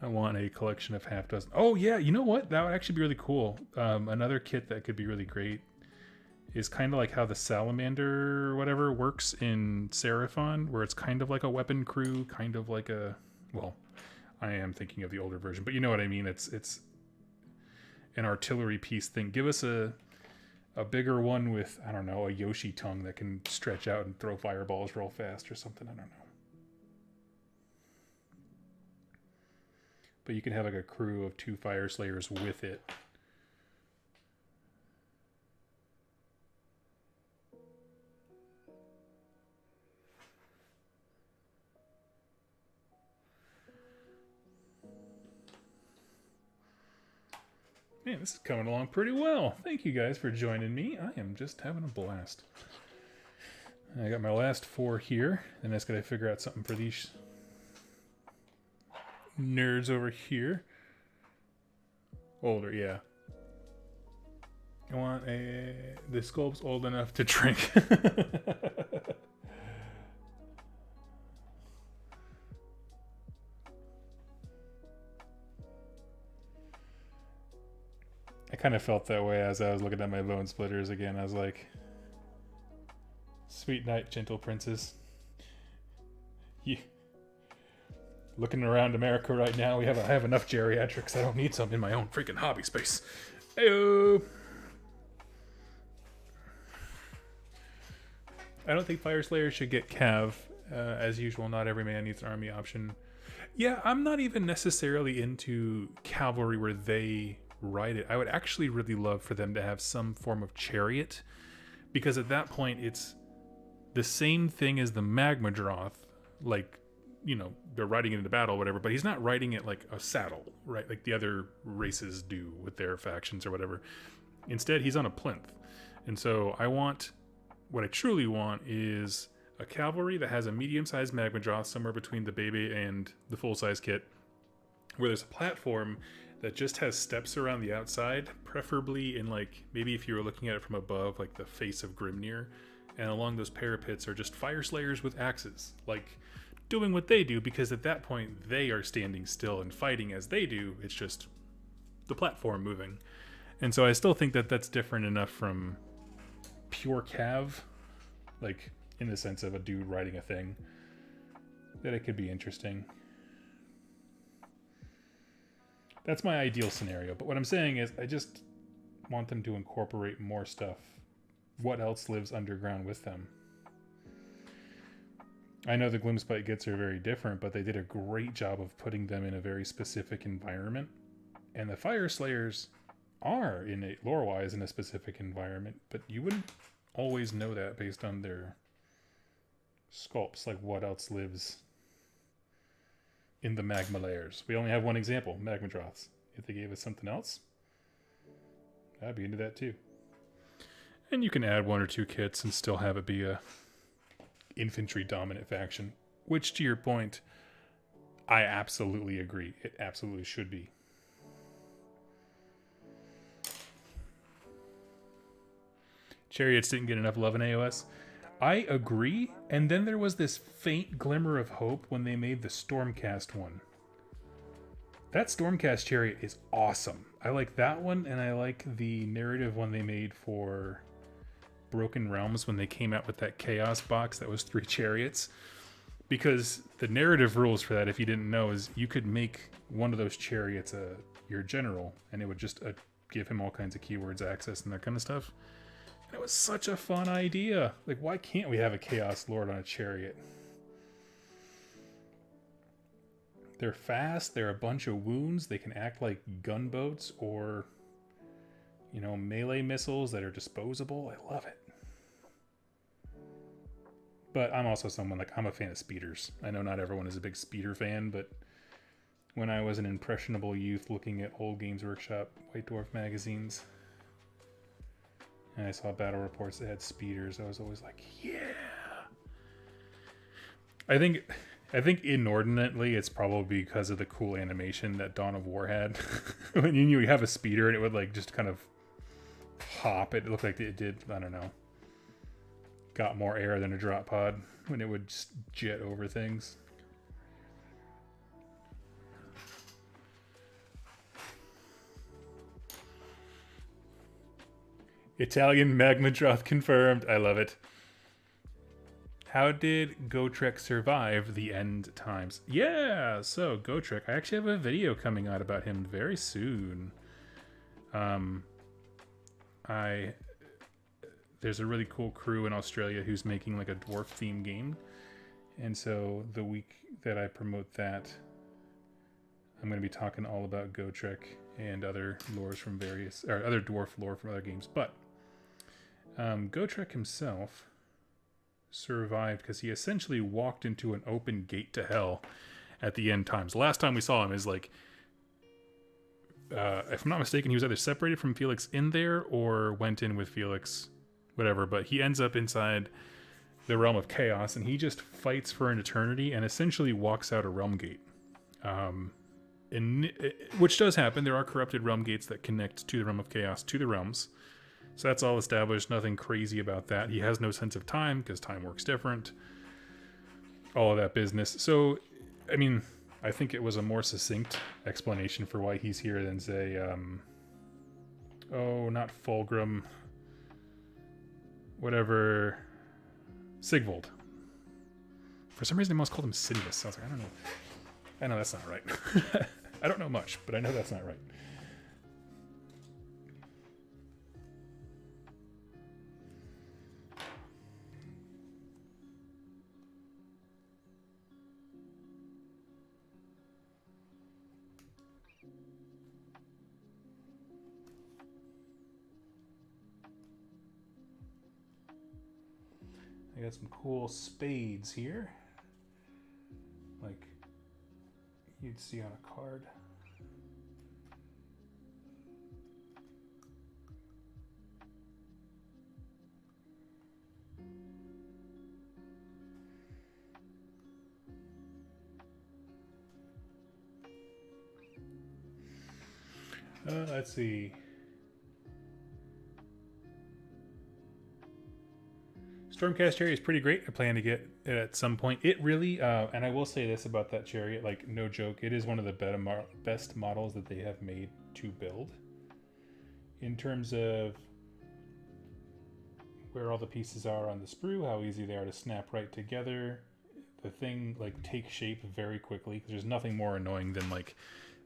I want a collection of half dozen. Oh yeah, you know what? That would actually be really cool. Another kit that could be really great is kind of like how the Salamander or whatever works in Seraphon, where it's kind of like a weapon crew, kind of like a, well, I am thinking of the older version, but you know what I mean. It's an artillery piece thing. Give us a bigger one with, I don't know, a Yoshi tongue that can stretch out and throw fireballs real fast or something. I don't know. But you can have like a crew of 2 Fire Slayers with it. Man, this is coming along pretty well. Thank you guys for joining me. I am just having a blast. I got my last 4 here, and I just gotta figure out something for these nerds over here. Older, yeah. I want the sculpt's old enough to drink. Kind of felt that way as I was looking at my bone splitters again. I was like, sweet night, gentle princess. Yeah. Looking around America right now, I have enough geriatrics. I don't need some in my own freaking hobby space. Heyo. I don't think Fire Slayer should get Cav. As usual, not every man needs an army option. Yeah, I'm not even necessarily into cavalry where they ride it. I would actually really love for them to have some form of chariot, because at that point it's the same thing as the Magmadroth. Like, you know, they're riding it into battle or whatever, but he's not riding it like a saddle, right? Like the other races do with their factions or whatever. Instead, he's on a plinth. And so what I truly want is a cavalry that has a medium-sized Magmadroth somewhere between the baby and the full-size kit, where there's a platform that just has steps around the outside, preferably in, like, maybe if you were looking at it from above, like the face of Grimnir, and along those parapets are just Fire Slayers with axes, like doing what they do, because at that point they are standing still and fighting as they do. It's just the platform moving. And so I still think that that's different enough from pure cav, like in the sense of a dude riding a thing, that it could be interesting. That's my ideal scenario. But what I'm saying is I just want them to incorporate more stuff. What else lives underground with them? I know the Gloomspite Gitz are very different, but they did a great job of putting them in a very specific environment. And the Fire Slayers are, lore-wise, in a specific environment, but you wouldn't always know that based on their sculpts, like what else lives in the magma layers. We only have one example, Magmadroths. If they gave us something else, I'd be into that too. And you can add one or two kits and still have it be a infantry dominant faction, which, to your point, I absolutely agree. It absolutely should be. Chariots didn't get enough love in AOS. I agree, and then there was this faint glimmer of hope when they made the Stormcast one. That Stormcast chariot is awesome. I like that one, and I like the narrative one they made for Broken Realms when they came out with that Chaos box that was 3 chariots. Because the narrative rules for that, if you didn't know, is you could make one of those chariots your general, and it would just give him all kinds of keywords access and that kind of stuff. It was such a fun idea. Like, why can't we have a Chaos Lord on a chariot? They're fast. They're a bunch of wounds. They can act like gunboats or, you know, melee missiles that are disposable. I love it. But I'm also someone, like, I'm a fan of speeders. I know not everyone is a big speeder fan, but when I was an impressionable youth looking at old Games Workshop White Dwarf magazines, and I saw battle reports that had speeders, I was always like, yeah. I think inordinately it's probably because of the cool animation that Dawn of War had. When you have a speeder and it would like just kind of hop. It looked like it did, I don't know, got more air than a drop pod when it would just jet over things. Italian Magmadroth confirmed. I love it. How did Gotrek survive the end times? Yeah, so Gotrek, I actually have a video coming out about him very soon. There's a really cool crew in Australia who's making like a dwarf theme game. And so the week that I promote that, I'm going to be talking all about Gotrek and other lores from other dwarf lore from other games. But Gotrek himself survived because he essentially walked into an open gate to hell at the end times. The last time we saw him is like, if I'm not mistaken, he was either separated from Felix in there or went in with Felix, whatever. But he ends up inside the realm of chaos, and he just fights for an eternity and essentially walks out a realm gate. Which does happen. There are corrupted realm gates that connect to the realm of chaos, to the realms. So that's all established. Nothing crazy about that. He has no sense of time because time works different. All of that business. So, I mean, I think it was a more succinct explanation for why he's here than, say, Oh, not Fulgrim. Whatever. Sigvald. For some reason, I almost called him Sidious. I was like, I don't know. I know that's not right. I don't know much, but I know that's not right. I got some cool spades here, like you'd see on a card. Let's see. Stormcast Chariot is pretty great. I plan to get it at some point. It really, and I will say this about that Chariot, like no joke, it is one of the best models that they have made to build. In terms of where all the pieces are on the sprue, how easy they are to snap right together. The thing like takes shape very quickly. There's nothing more annoying than like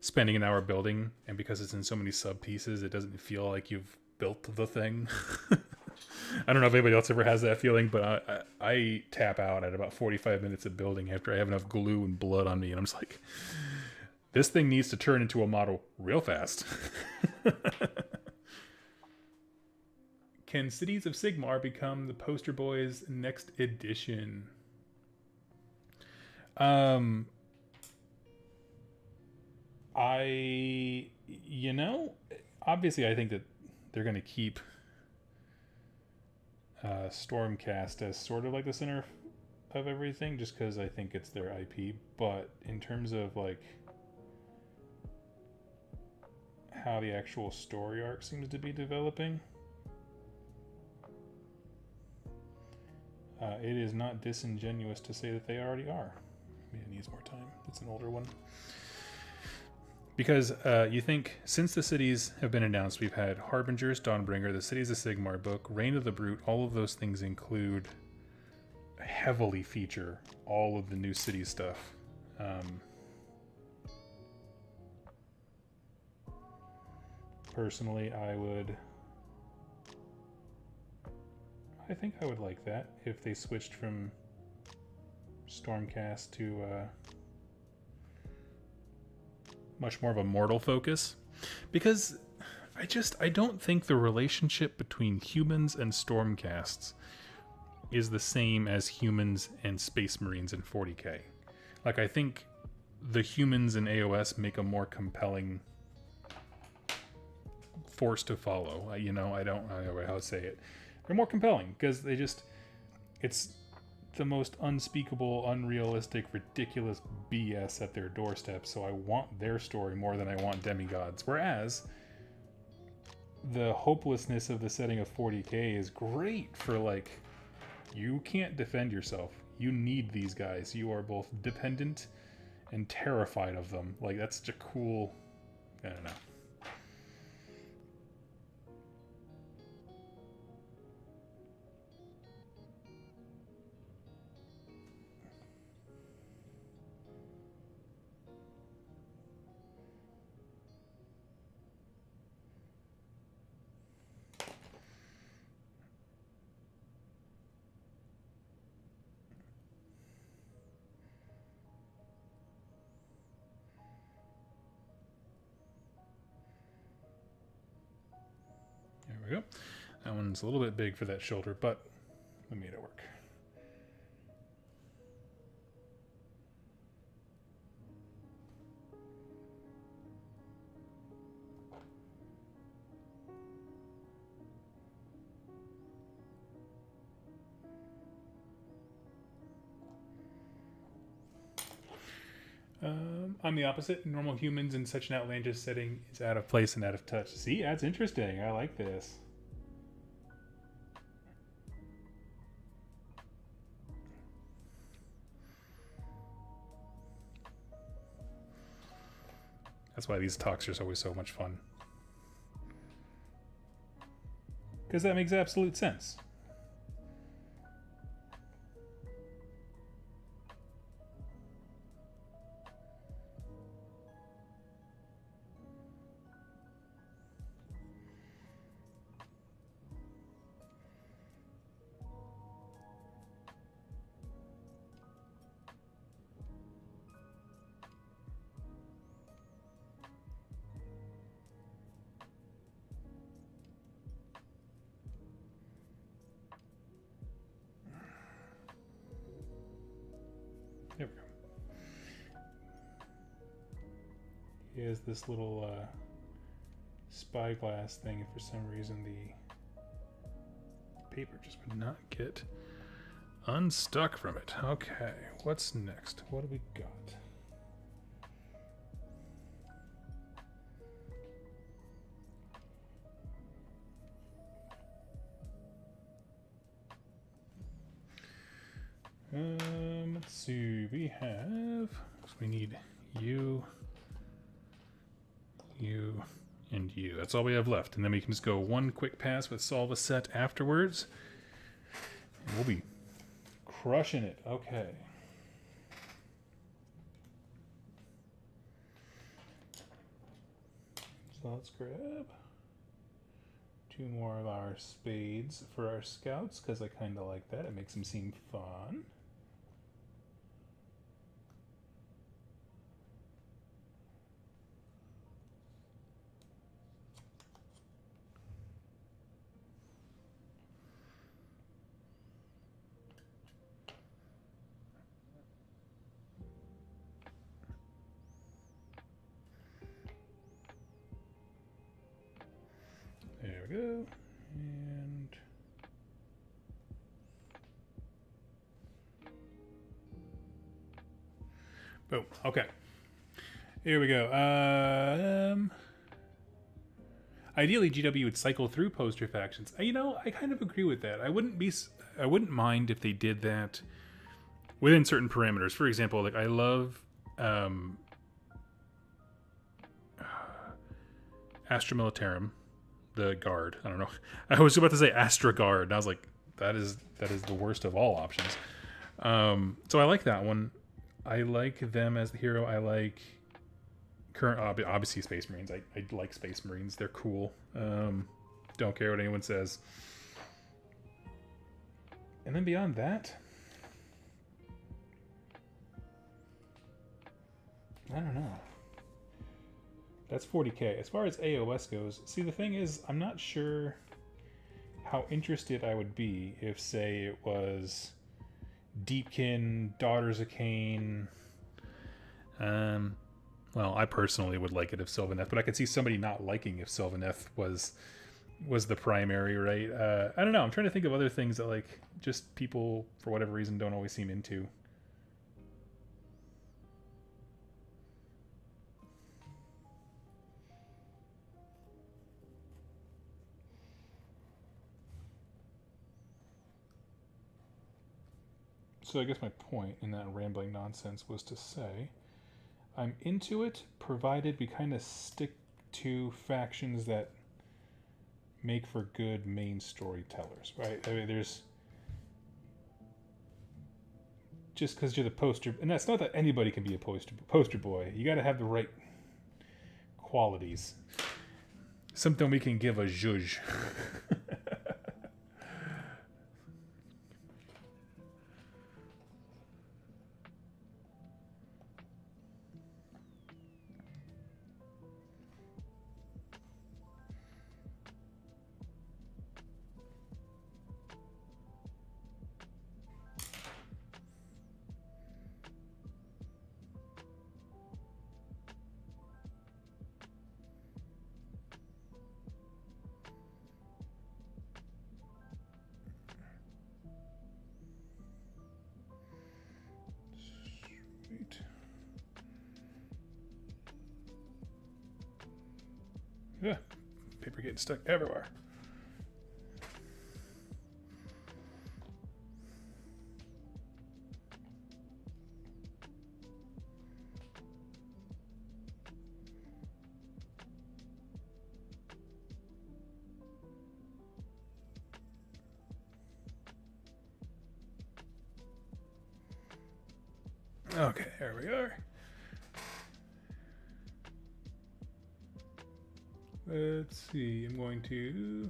spending an hour building, and because it's in so many sub pieces, it doesn't feel like you've built the thing. I don't know if anybody else ever has that feeling, but I tap out at about 45 minutes of building after I have enough glue and blood on me, and I'm just like, this thing needs to turn into a model real fast. Can Cities of Sigmar become the poster boys next edition? You know, obviously I think that they're going to keep Stormcast as sort of like the center of everything, just because I think it's their IP. But in terms of like how the actual story arc seems to be developing, it is not disingenuous to say that they already are. Maybe it needs more time. It's an older one. Because you think, since the cities have been announced, we've had Harbingers, Dawnbringer, the Cities of Sigmar book, Reign of the Brute. All of those things heavily feature all of the new city stuff. Personally, I think I would like that if they switched from Stormcast to much more of a mortal focus, because I don't think the relationship between humans and Stormcasts is the same as humans and Space Marines in 40k. Like, I think the humans in AOS make a more compelling force to follow. I don't know how to say it. They're more compelling because it's the most unspeakable, unrealistic, ridiculous BS at their doorstep, so I want their story more than I want demigods. Whereas the hopelessness of the setting of 40k is great for, like, you can't defend yourself. You need these guys. You are both dependent and terrified of them. Like, that's such a cool... I don't know. There we go. That one's a little bit big for that shoulder, but we made it work. I'm the opposite. Normal humans in such an outlandish setting is out of place and out of touch. See, that's interesting. I like this. That's why these talks are always so much fun. because that makes absolute sense. There we go. Here's this little spyglass thing. For some reason, the paper just would not get unstuck from it. Okay, what's next? What do we got? Let's see, we have, so we need you, and you. That's all we have left. And then we can just go one quick pass with solve a set afterwards. And we'll be crushing it. Okay. So let's grab 2 more of our spades for our scouts, because I kind of like that. It makes them seem fun. There we go. And boom. Okay. Here we go. Ideally, GW would cycle through poster factions. You know, I kind of agree with that. I wouldn't mind if they did that within certain parameters. For example, like I love Astra Militarum, the guard. I don't know. I was about to say Astra Guard, and I was like, that is the worst of all options. So I like that one. I like them as the hero. I like current, obviously, Space Marines. I like Space Marines. They're cool. Don't care what anyone says. And then beyond that, I don't know. That's 40k. As far as AOS goes, see, the thing is, I'm not sure how interested I would be if, say, it was Deepkin, Daughters of Cain. Well, I personally would like it if Sylvaneth, but I could see somebody not liking if Sylvaneth was the primary, right? I don't know. I'm trying to think of other things that, like, just people, for whatever reason, don't always seem into. So I guess my point in that rambling nonsense was to say I'm into it, provided we kind of stick to factions that make for good main storytellers, right? I mean, there's just because you're the poster, and that's not that anybody can be a poster boy. You got to have the right qualities. Something we can give a zhuzh. Yeah, paper getting stuck everywhere. Okay, there we are. Let's see. I'm going to...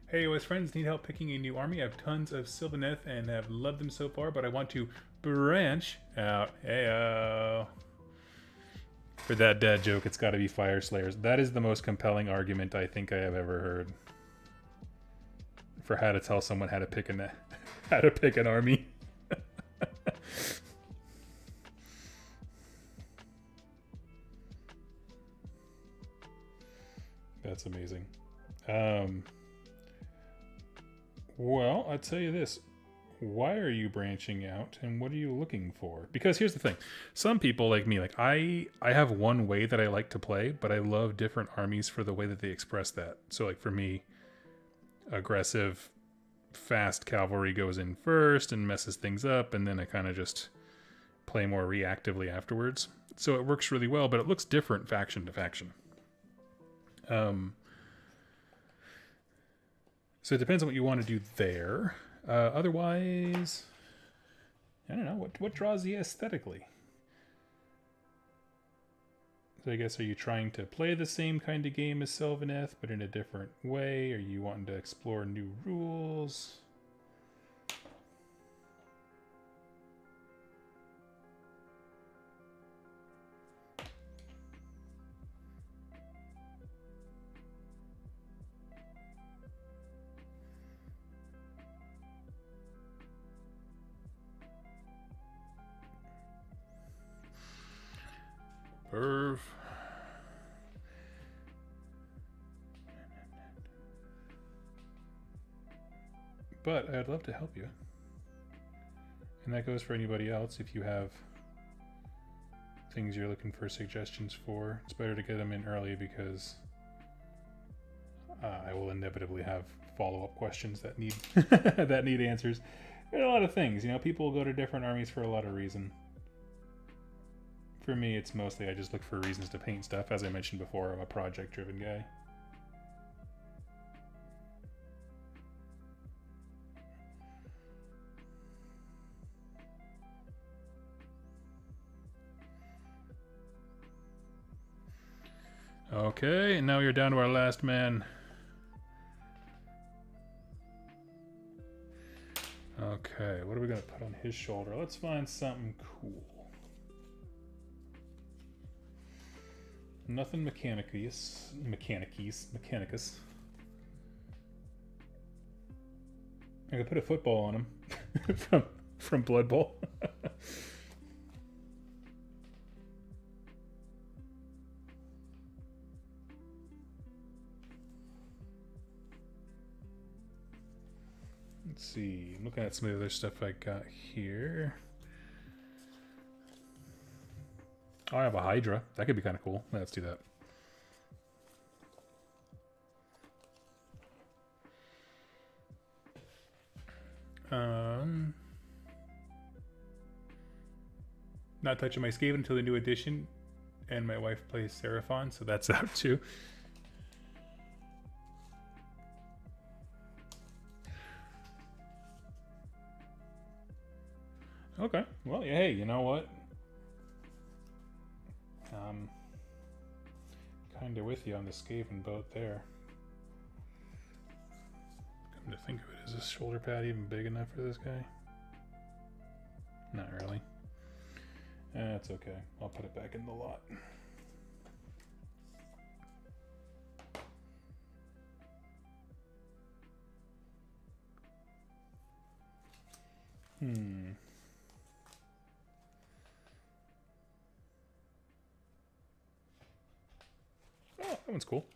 Hey, OS friends, need help picking a new army? I have tons of Sylvaneth and have loved them so far, but I want to branch out. Heyo. For that dad joke, it's got to be Fire Slayers. That is the most compelling argument I think I have ever heard for how to tell someone how to pick an army. That's amazing. Well, I'll tell you this. Why are you branching out and what are you looking for? Because here's the thing. Some people like me, like I have one way that I like to play, but I love different armies for the way that they express that. So like for me, aggressive, fast cavalry goes in first and messes things up, and then I kind of just play more reactively afterwards. So it works really well, but it looks different faction to faction. So it depends on what you want to do there. Otherwise, I don't know. What draws you aesthetically? So I guess, are you trying to play the same kind of game as Sylvaneth, but in a different way? Are you wanting to explore new rules? Perv. But I'd love to help you. And that goes for anybody else. If you have things you're looking for suggestions for, it's better to get them in early, because I will inevitably have follow-up questions that need that need answers. There are a lot of things, you know, people go to different armies for a lot of reason. For me, it's mostly I just look for reasons to paint stuff. As I mentioned before, I'm a project-driven guy. Okay, and now you're down to our last man. Okay, what are we going to put on his shoulder? Let's find something cool. Nothing mechanicus. I could put a football on him from Blood Bowl. Let's see. I'm looking at some of the other stuff I got here. Oh, I have a Hydra. That could be kind of cool. Let's do that. Not touching my Skaven until the new edition, and my wife plays Seraphon, so that's out too. Okay. Well, hey, you know what? Kind of with you on the Skaven boat there. Come to think of it, is this shoulder pad even big enough for this guy? Not really. That's okay. I'll put it back in the lot. Oh, that one's cool.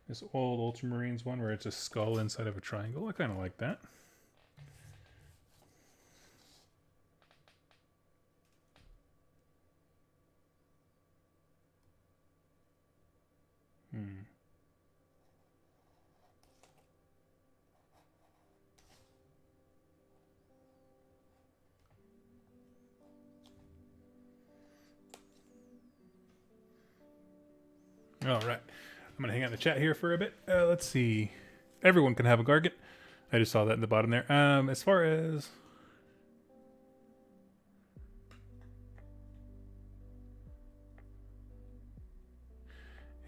This old Ultramarines one where it's a skull inside of a triangle. I kind of like that. All right. I'm going to hang out in the chat here for a bit. Let's see. Everyone can have a Gargant. I just saw that in the bottom there. As far as...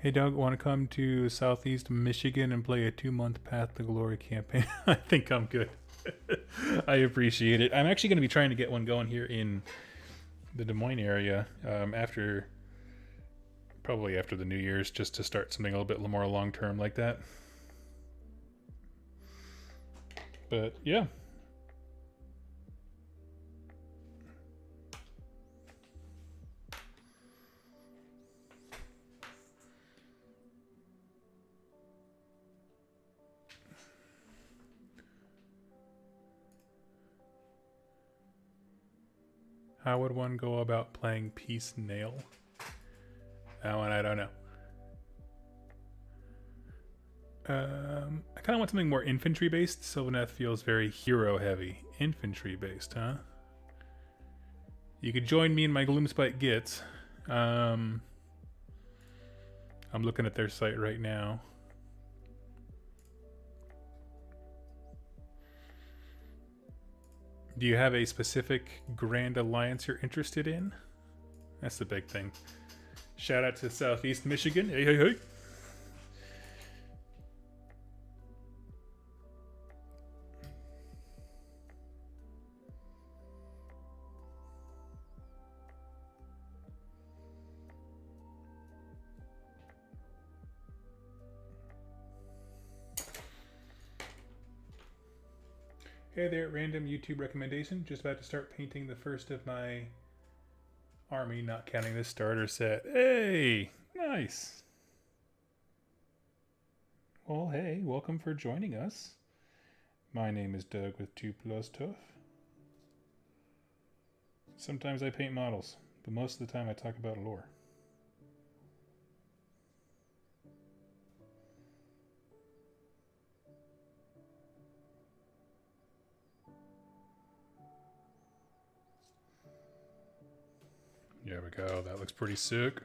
Hey Doug, want to come to Southeast Michigan and play a 2-month Path to Glory campaign? I think I'm good. I appreciate it. I'm actually going to be trying to get one going here in the Des Moines area probably after the New Year's, just to start something a little bit more long-term like that. But yeah. How would one go about playing Peace Nail? That one, I don't know. I kind of want something more infantry-based. Sylvaneth feels very hero-heavy. Infantry-based, huh? You could join me in my Gloomspite Gitz. I'm looking at their site right now. Do you have a specific Grand Alliance you're interested in? That's the big thing. Shout out to Southeast Michigan. Hey, hey, hey. Hey there, random YouTube recommendation. Just about to start painting the first of my army, not counting the starter set. Hey, nice. Well, hey, welcome for joining us. My name is Doug with 2 Plus Tough. Sometimes I paint models, but most of the time I talk about lore. There we go. That looks pretty sick.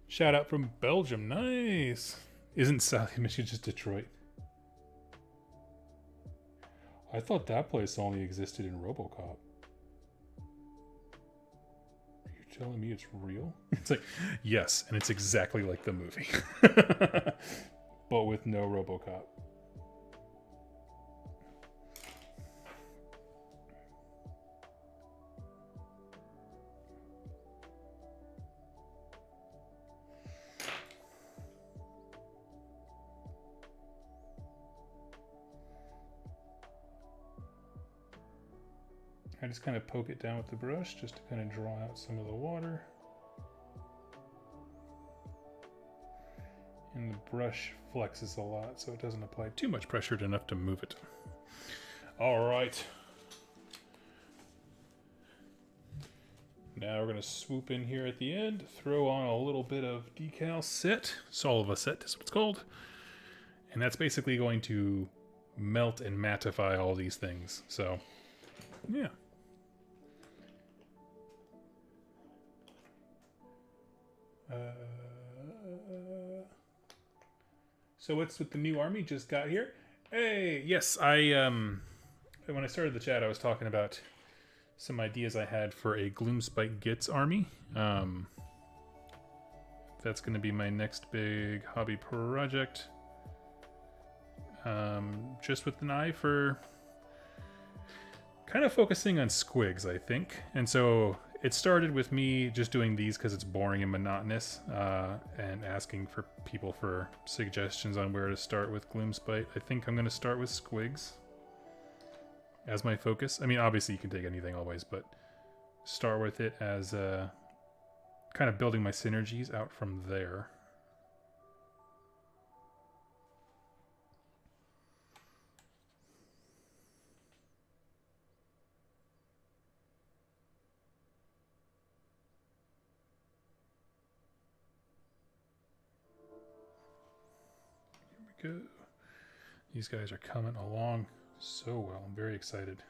Shout out from Belgium. Nice. Isn't South Michigan just Detroit? I thought that place only existed in RoboCop. Are you telling me it's real? It's like, yes, and it's exactly like the movie. But with no RoboCop. I just kind of poke it down with the brush just to kind of draw out some of the water. And the brush flexes a lot, so it doesn't apply too much pressure enough to move it. All right. Now we're going to swoop in here at the end, throw on a little bit of decal set. Solva set is what it's called. And that's basically going to melt and mattify all these things. So, yeah. So what's with the new army just got here? Hey, yes, when I started the chat, I was talking about some ideas I had for a Gloomspite Gitz army. That's going to be my next big hobby project. Just with an eye for kind of focusing on squigs, I think. And so it started with me just doing these because it's boring and monotonous, and asking for people for suggestions on where to start with Gloomspite. I think I'm going to start with squigs as my focus. I mean, obviously you can take anything always, but start with it as kind of building my synergies out from there. Go. These guys are coming along so well. I'm very excited.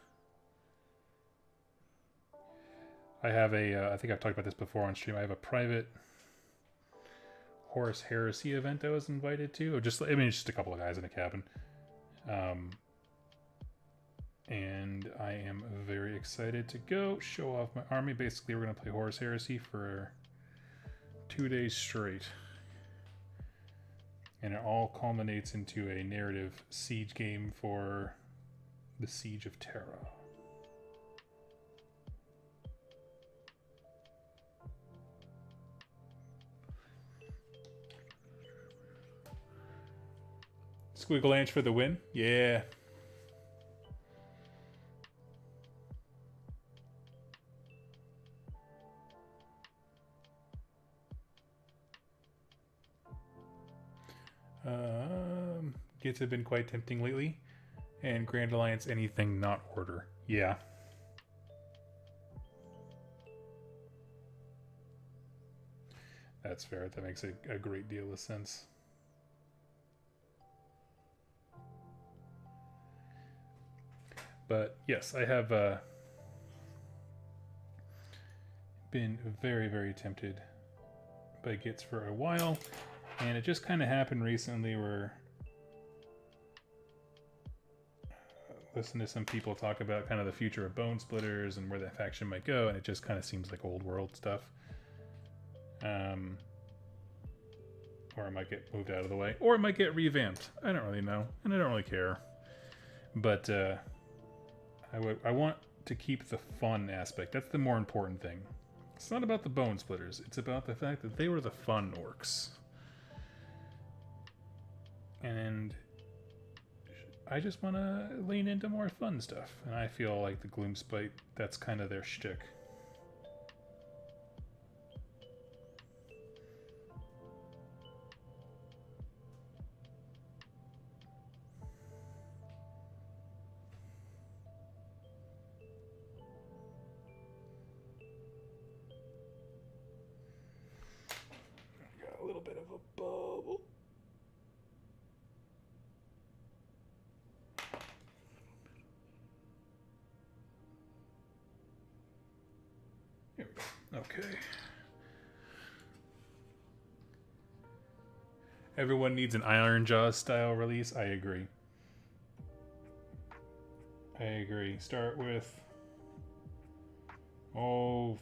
I have a, I think I've talked about this before on stream. I have a private Horus Heresy event I was invited to. Or just, I mean, it's just a couple of guys in a cabin. and I am very excited to go show off my army. Basically, we're going to play Horus Heresy for 2 days straight. And it all culminates into a narrative siege game for the Siege of Terra. Squiggle Anch for the win? Yeah. Gitz have been quite tempting lately. And Grand Alliance, anything not order. Yeah. That's fair. That makes a great deal of sense. But yes, I have been very, very tempted by Gitz for a while. And it just kind of happened recently where listen to some people talk about kind of the future of Bone Splitters and where that faction might go, and it just kind of seems like old world stuff. Or it might get moved out of the way, or it might get revamped. I don't really know, and I don't really care. But I want to keep the fun aspect. That's the more important thing. It's not about the Bone Splitters. It's about the fact that they were the fun orcs. And I just want to lean into more fun stuff. And I feel like the Gloomspite, that's kind of their shtick. Got a little bit of a bubble. Here we go. Okay. Everyone needs an Iron Jaws style release. I agree. I agree. Start with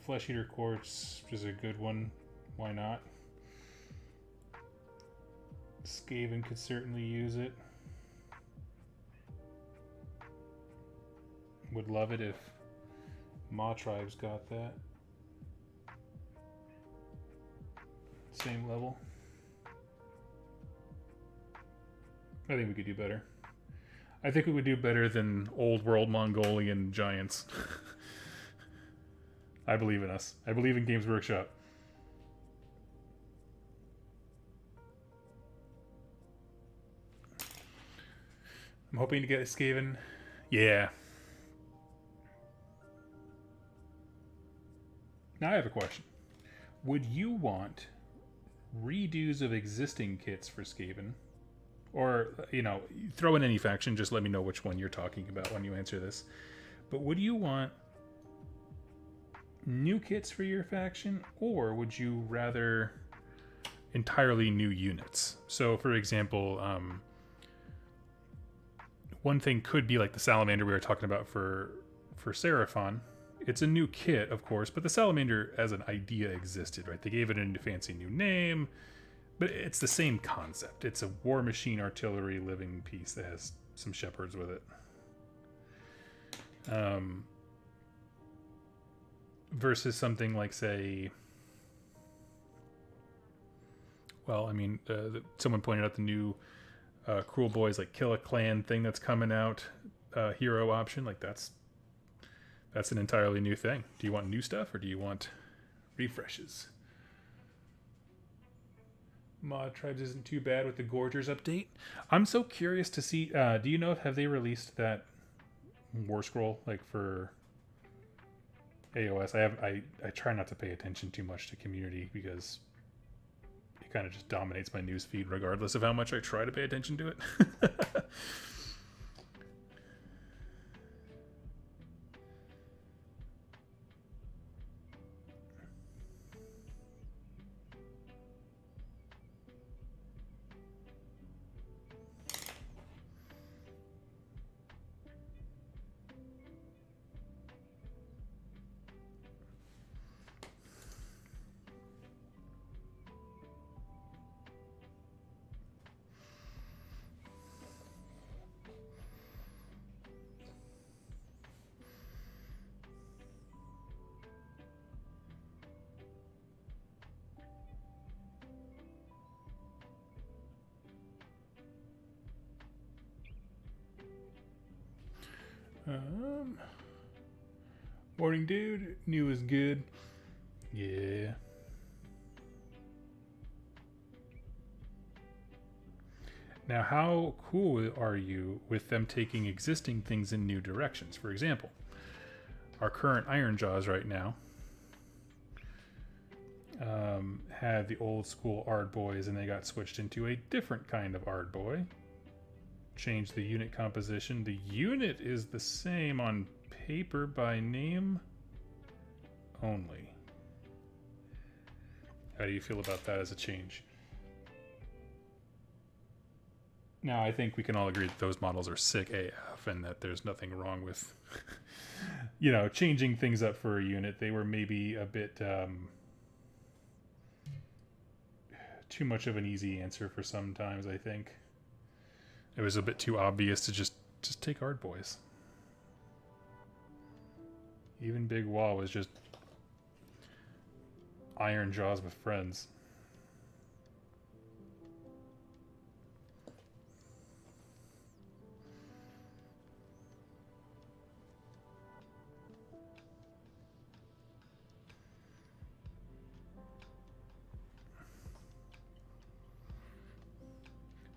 Flesh Eater Quartz, which is a good one. Why not? Skaven could certainly use it. Would love it if Maw Tribes got that. Same level. I think we could do better. I think we would do better than old world Mongolian giants. I believe in us. I believe in Games Workshop. I'm hoping to get a Skaven. Yeah. Now I have a question. Would you want redos of existing kits for Skaven? Or, you know, throw in any faction, just let me know which one you're talking about when you answer this. But would you want new kits for your faction, or would you rather entirely new units? So, for example, one thing could be like the Salamander we were talking about for Seraphon. It's a new kit, of course, but the Salamander as an idea existed, right? They gave it a fancy new name, but it's the same concept. It's a war machine artillery living piece that has some shepherds with it. Versus something like, say, well, I mean, someone pointed out the new Cruel Boys like Kill a Clan thing that's coming out, hero option. Like that's an entirely new thing. Do you want new stuff or do you want refreshes? Mod Tribes isn't too bad with the Gorgers update. I'm so curious to see. Do you know have they released that War Scroll like for AOS? I try not to pay attention too much to community because it kind of just dominates my news feed regardless of how much I try to pay attention to it. Morning, dude. New is good. Yeah. Now, how cool are you with them taking existing things in new directions? For example, our current Iron Jaws right now had the old school Ard Boys, and they got switched into a different kind of Ard Boy. Changed the unit composition. The unit is the same on paper by name only. How do you feel about that as a change? Now, I think we can all agree that those models are sick AF and that there's nothing wrong with, you know, changing things up for a unit. They were maybe a bit too much of an easy answer for sometimes, I think. It was a bit too obvious to just take Ard Boys. Even Big Wall was just Iron Jaws with friends.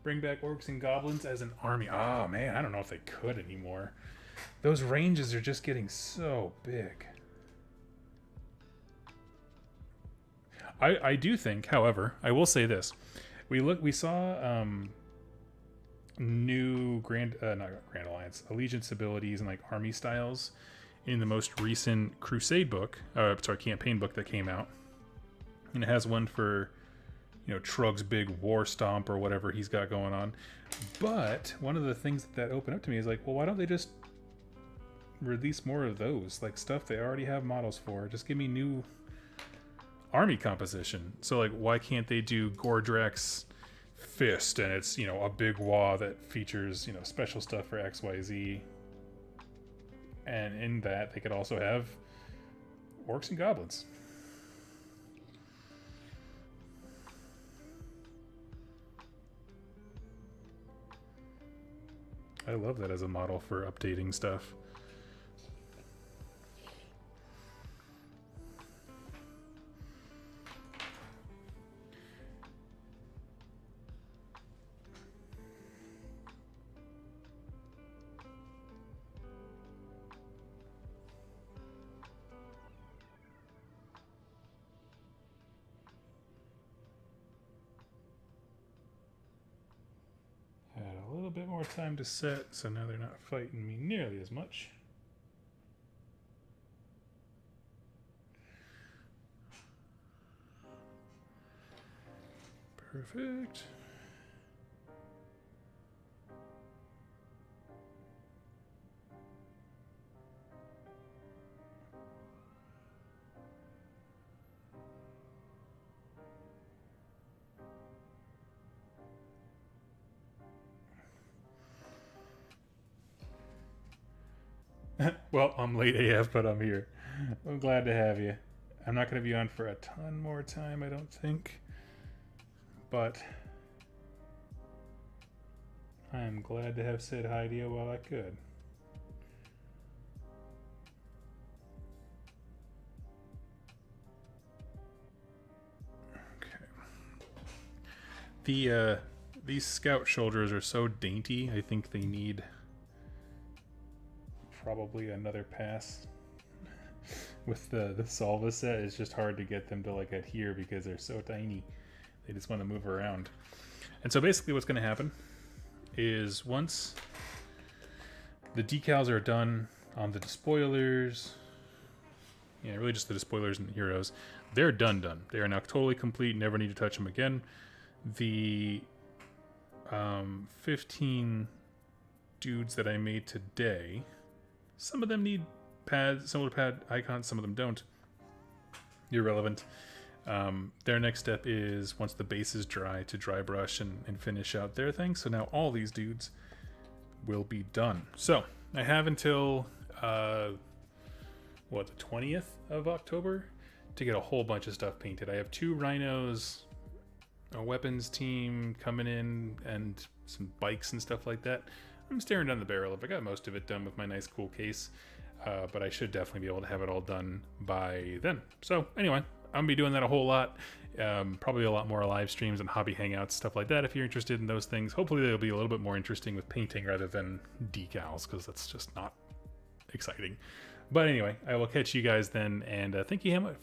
Bring back orcs and goblins as an army. Oh man, I don't know if they could anymore. Those ranges are just getting so big. I do think, however, I will say this: we saw new not Grand Alliance allegiance abilities and like army styles in the most recent Crusade book, campaign book that came out, and it has one for, you know, Trug's big war stomp or whatever he's got going on. But one of the things that opened up to me is like, well, why don't they just release more of those, like stuff they already have models for? Just give me new army composition. So like, why can't they do Gordrak's fist and it's, you know, a big wah that features, you know, special stuff for XYZ, and in that they could also have orcs and goblins. I love that as a model for updating stuff. A little bit more time to set, so now they're not fighting me nearly as much. Perfect. Well, I'm late AF, but I'm here. I'm glad to have you. I'm not going to be on for a ton more time, I don't think. But I'm glad to have said hi to you while I could. Okay. These scout shoulders are so dainty, I think they need probably another pass. With the Salva set, it's just hard to get them to like adhere because they're so tiny. They just want to move around. And so basically what's going to happen is once the decals are done on the despoilers, yeah, really just the despoilers and the heroes, they're done. They are now totally complete, never need to touch them again. The 15 dudes that I made today, some of them need pads, similar pad icons, some of them don't. Irrelevant. Their next step is, once the base is dry, to dry brush and finish out their thing. So now all these dudes will be done. So I have until the 20th of October to get a whole bunch of stuff painted. I have 2 rhinos, a weapons team coming in, and some bikes and stuff like that. I'm staring down the barrel of it. I got most of it done with my nice cool case, but I should definitely be able to have it all done by then. So anyway, I'm gonna be doing that a whole lot. Probably a lot more live streams and hobby hangouts, stuff like that. If you're interested in those things, hopefully they'll be a little bit more interesting with painting rather than decals, because that's just not exciting. But anyway, I will catch you guys then, and thank you